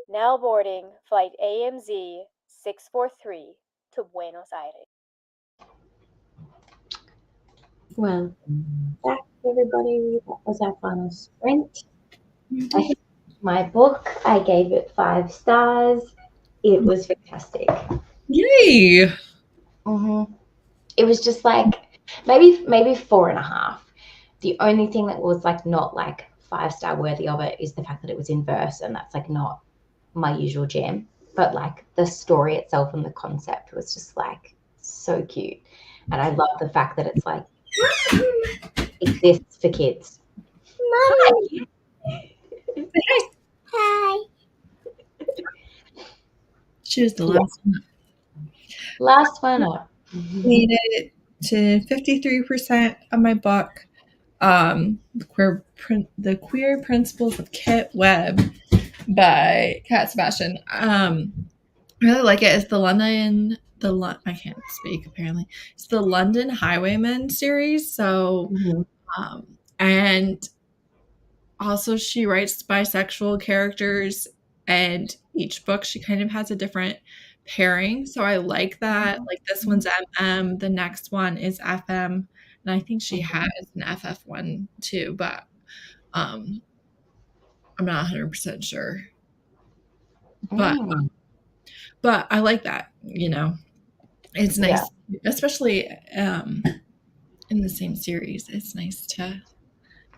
Now boarding flight AMZ 643 to Buenos Aires. Well, back everybody. That was our final sprint. My book, I gave it 5 stars. It was fantastic. Yay! It was just like maybe 4.5. The only thing that was like not like 5-star worthy of it is the fact that it was in verse, and that's like not my usual jam. But like the story itself and the concept was just like so cute, and I love the fact that it's like exists for kids. Hi. Hi. She was the last one. Last one up. Made it to 53% of my book. The Queer Principles of Kit Webb by Cat Sebastian. I really like it. It's I can't speak apparently. It's the London Highwaymen series. So, and also she writes bisexual characters, and each book she kind of has a different pairing. So I like that. Like this one's MM, the next one is FM, and I think she has an FF one too, but I'm not 100% sure. But I like that, you know. It's nice, especially in the same series. It's nice to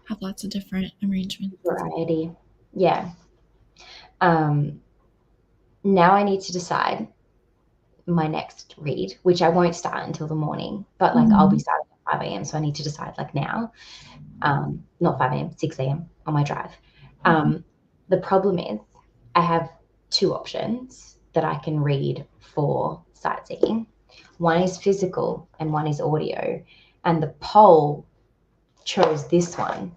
have lots of different arrangements. Variety. Yeah. Now I need to decide my next read, which I won't start until the morning, but like I'll be starting at 5 a.m. So I need to decide like now, not 5 a.m., 6 a.m. on my drive. The problem is I have 2 options that I can read for sightseeing. One is physical and one is audio. And the poll chose this one.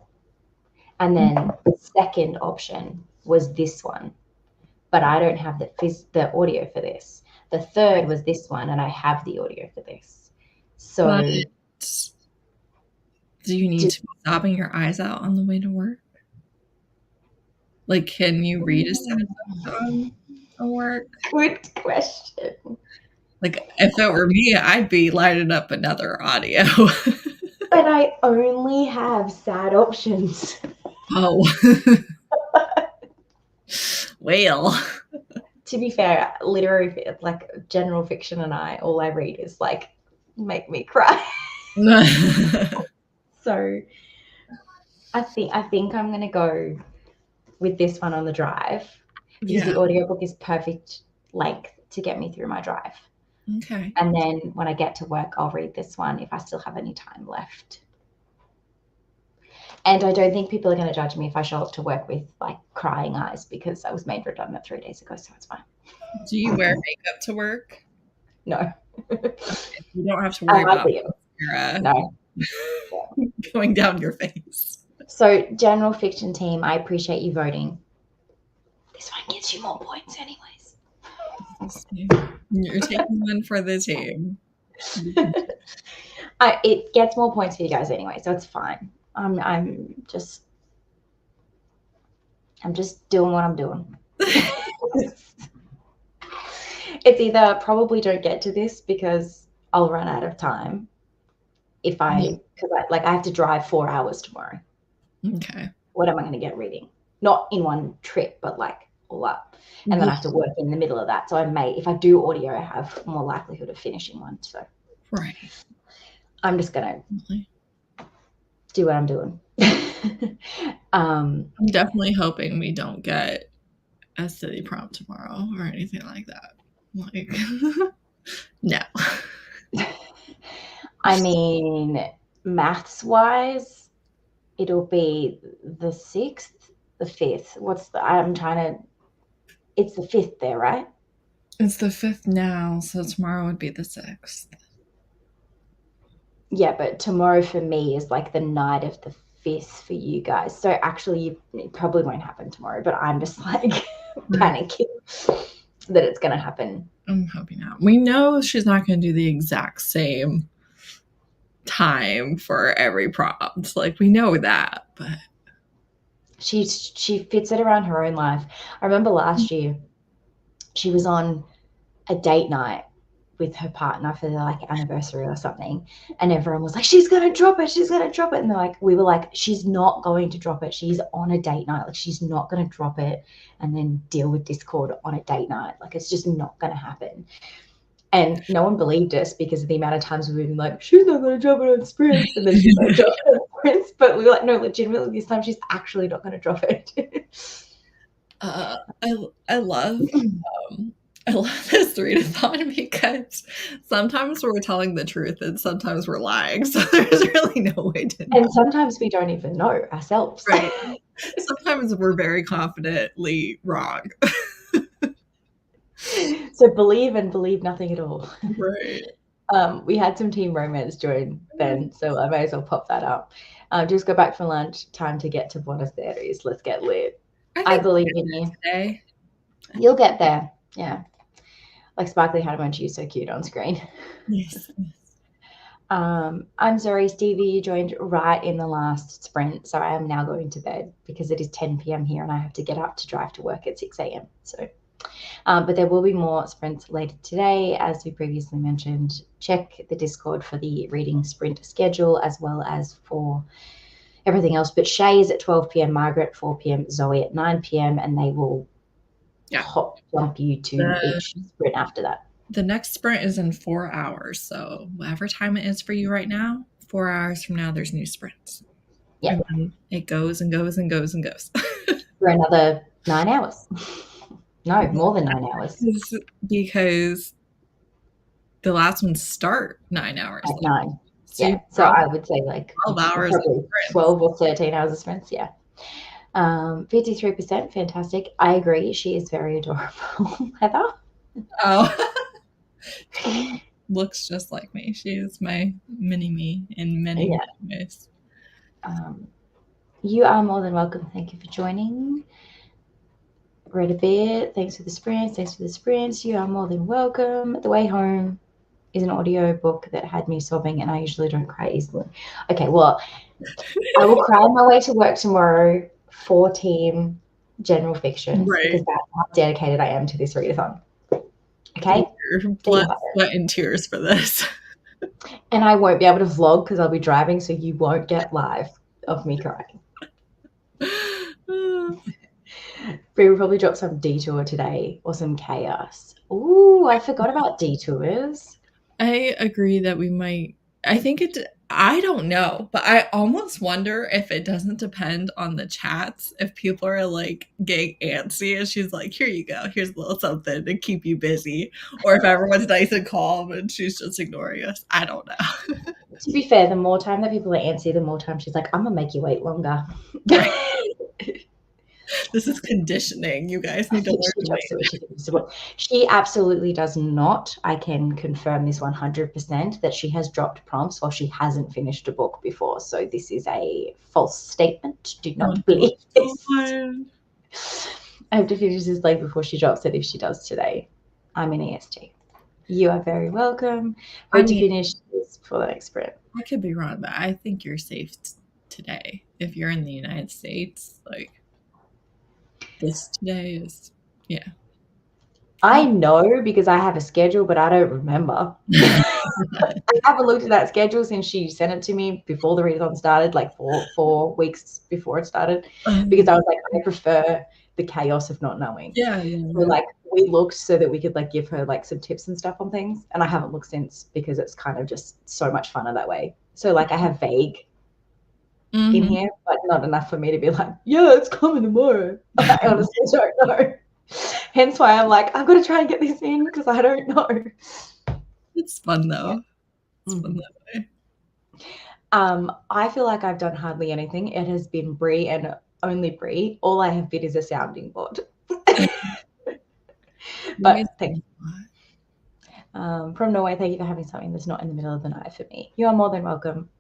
And then the second option was this one. But I don't have the audio for this. The third was this one, and I have the audio for this. So but do you need to be sobbing your eyes out on the way to work? Like, can you read a sad book on work? Good question. Like, if it were me, I'd be lining up another audio. But I only have sad options. Oh. Well. To be fair, literary, like general fiction and all I read is like, make me cry. So I think I'm going to go with this one on the drive because the audiobook is perfect length to get me through my drive. Okay. And then when I get to work, I'll read this one if I still have any time left. And I don't think people are going to judge me if I show up to work with like crying eyes because I was made redundant 3 days ago, so it's fine. Do you wear makeup to work? No. You don't have to worry about no. going down your face. So, general fiction team, I appreciate you voting. This one gets you more points anyways. You're taking one for the team. It gets more points for you guys anyway, so it's fine. I'm just doing what I'm doing. It's either probably don't get to this because I'll run out of time because I have to drive 4 hours tomorrow. Okay. What am I going to get reading? Not in one trip, but like all up. And then I have to work in the middle of that. So if I do audio, I have more likelihood of finishing one. So right. I'm just going to do what I'm doing. I'm definitely hoping we don't get a city prompt tomorrow or anything like that. Like, no. I mean, maths wise, it'll be the 6th, the 5th. It's the 5th there, right? It's the 5th now, so tomorrow would be the 6th. Yeah, but tomorrow for me is like the night of the 5th for you guys. So actually, it probably won't happen tomorrow, but I'm just like panicking that it's going to happen. I'm hoping not. We know she's not going to do the exact same time for every prompt. Like, we know that, but she fits it around her own life. I remember last year she was on a date night with her partner for their like anniversary or something, and everyone was like, she's gonna drop it, and they're like, we were like, she's not going to drop it, she's on a date night, like she's not gonna drop it and then deal with Discord on a date night, like it's just not gonna happen. And no one believed us because of the amount of times we've been like, she's not going to drop it on sprints. And then she's going to drop it on sprints. But we were like, no, legitimately, this time she's actually not going to drop it. I love this readathon because sometimes we're telling the truth and sometimes we're lying. So there's really no way to know. And sometimes we don't even know ourselves. Right. Sometimes we're very confidently wrong. So believe and believe nothing at all. Right. We had some team romance join Ben, so I may as well pop that up. Just go back for lunch. Time to get to Buenos Aires. Let's get lit. I believe in you. Today. You'll get there. Yeah. Like Sparkly had a bunch of you so cute on screen. Yes. I'm sorry, Stevie, you joined right in the last sprint, so I am now going to bed because it is 10 p.m. here and I have to get up to drive to work at 6 a.m. So, but there will be more sprints later today, as we previously mentioned. Check the Discord for the reading sprint schedule as well as for everything else. But Shay is at 12 p.m., Margaret at 4 p.m., Zoe at 9 p.m., and they will hop jump you to each sprint after that. The next sprint is in 4 hours. So whatever time it is for you right now, 4 hours from now, there's new sprints. Yeah. And it goes and goes and goes and goes. For another 9 hours. No, more than 9 hours. Because the last ones start 9 hours. At 9. So yeah. So I would say like 12 hours. 12 or 13 hours of sprints. Yeah. 53%. Fantastic. I agree. She is very adorable. Heather? Oh. Looks just like me. She is my mini-me in many ways. You are more than welcome. Thank you for joining. Read a bit. Thanks for the sprints. You are more than welcome. The Way Home is an audio book that had me sobbing, and I usually don't cry easily. Okay, well, I will cry on my way to work tomorrow for team general fiction because that's how dedicated I am to this readathon. Okay? Blood, sweat, and tears for this. And I won't be able to vlog because I'll be driving, so you won't get live of me crying. We will probably drop some detour today or some chaos. Ooh, I forgot about detours. I agree that we might. I don't know, but I almost wonder if it doesn't depend on the chats. If people are like getting antsy and she's like, here you go, here's a little something to keep you busy. Or if everyone's nice and calm and she's just ignoring us. I don't know. To be fair, the more time that people are antsy, the more time she's like, I'm going to make you wait longer. This is conditioning. You guys need to learn to wait. She absolutely does not. I can confirm this 100% that she has dropped prompts while she hasn't finished a book before. So this is a false statement. Do not believe this. I have to finish this like before she drops it if she does today. I'm in EST. You are very welcome. Hope to finish this for the next sprint. I could be wrong, but I think you're safe today. If you're in the United States, like this today is, yeah. I know because I have a schedule, but I don't remember. I haven't looked at that schedule since she sent it to me before the readathon started, like four weeks before it started, because I was like, I prefer the chaos of not knowing. Yeah. So like we looked so that we could like give her like some tips and stuff on things, and I haven't looked since because it's kind of just so much funner that way. So like I have vague in here, but not enough for me to be like, yeah, it's coming tomorrow. I honestly don't know. Hence why I'm like, I've got to try and get this in because I don't know. It's fun though. It's fun that way. I feel like I've done hardly anything. It has been Brie and only Brie. All I have been is a sounding board. But thank you. From Norway, thank you for having something that's not in the middle of the night for me. You are more than welcome.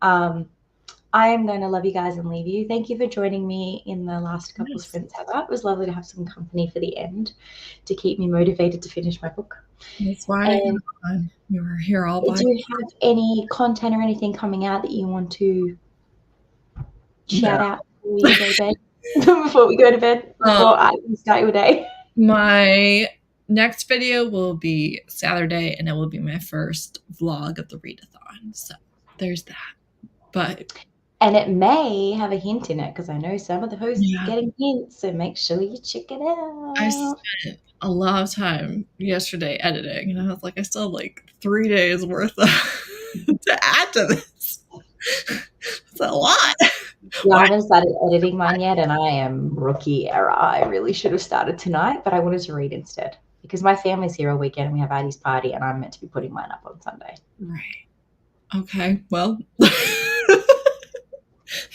I am going to love you guys and leave you. Thank you for joining me in the last couple of sprints, Heather. It was lovely to have some company for the end to keep me motivated to finish my book. That's why you were here all by. Do you have any content or anything coming out that you want to shout out before you go to bed? before we go to bed, before you start your day? My next video will be Saturday, and it will be my first vlog of the Readathon. So there's that. But And it may have a hint in it because I know some of the hosts Yeah. are getting hints, so make sure you check it out. I spent a lot of time yesterday editing, and I was like, I still have like 3 days worth of to add to this. It's a lot. Yeah, I haven't started editing mine yet, and I am rookie error. I really should have started tonight, but I wanted to read instead because my family's here all weekend and we have Addie's party, and I'm meant to be putting mine up on Sunday. Right. Okay. Well,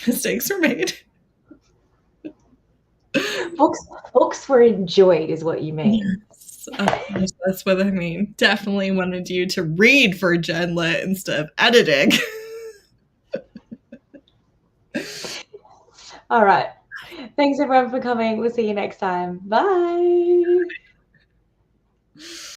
mistakes were made. Books were enjoyed, is what you mean. Yes, that's what I mean. Definitely wanted you to read for Gen Lit instead of editing. All right. Thanks everyone for coming. We'll see you next time. Bye.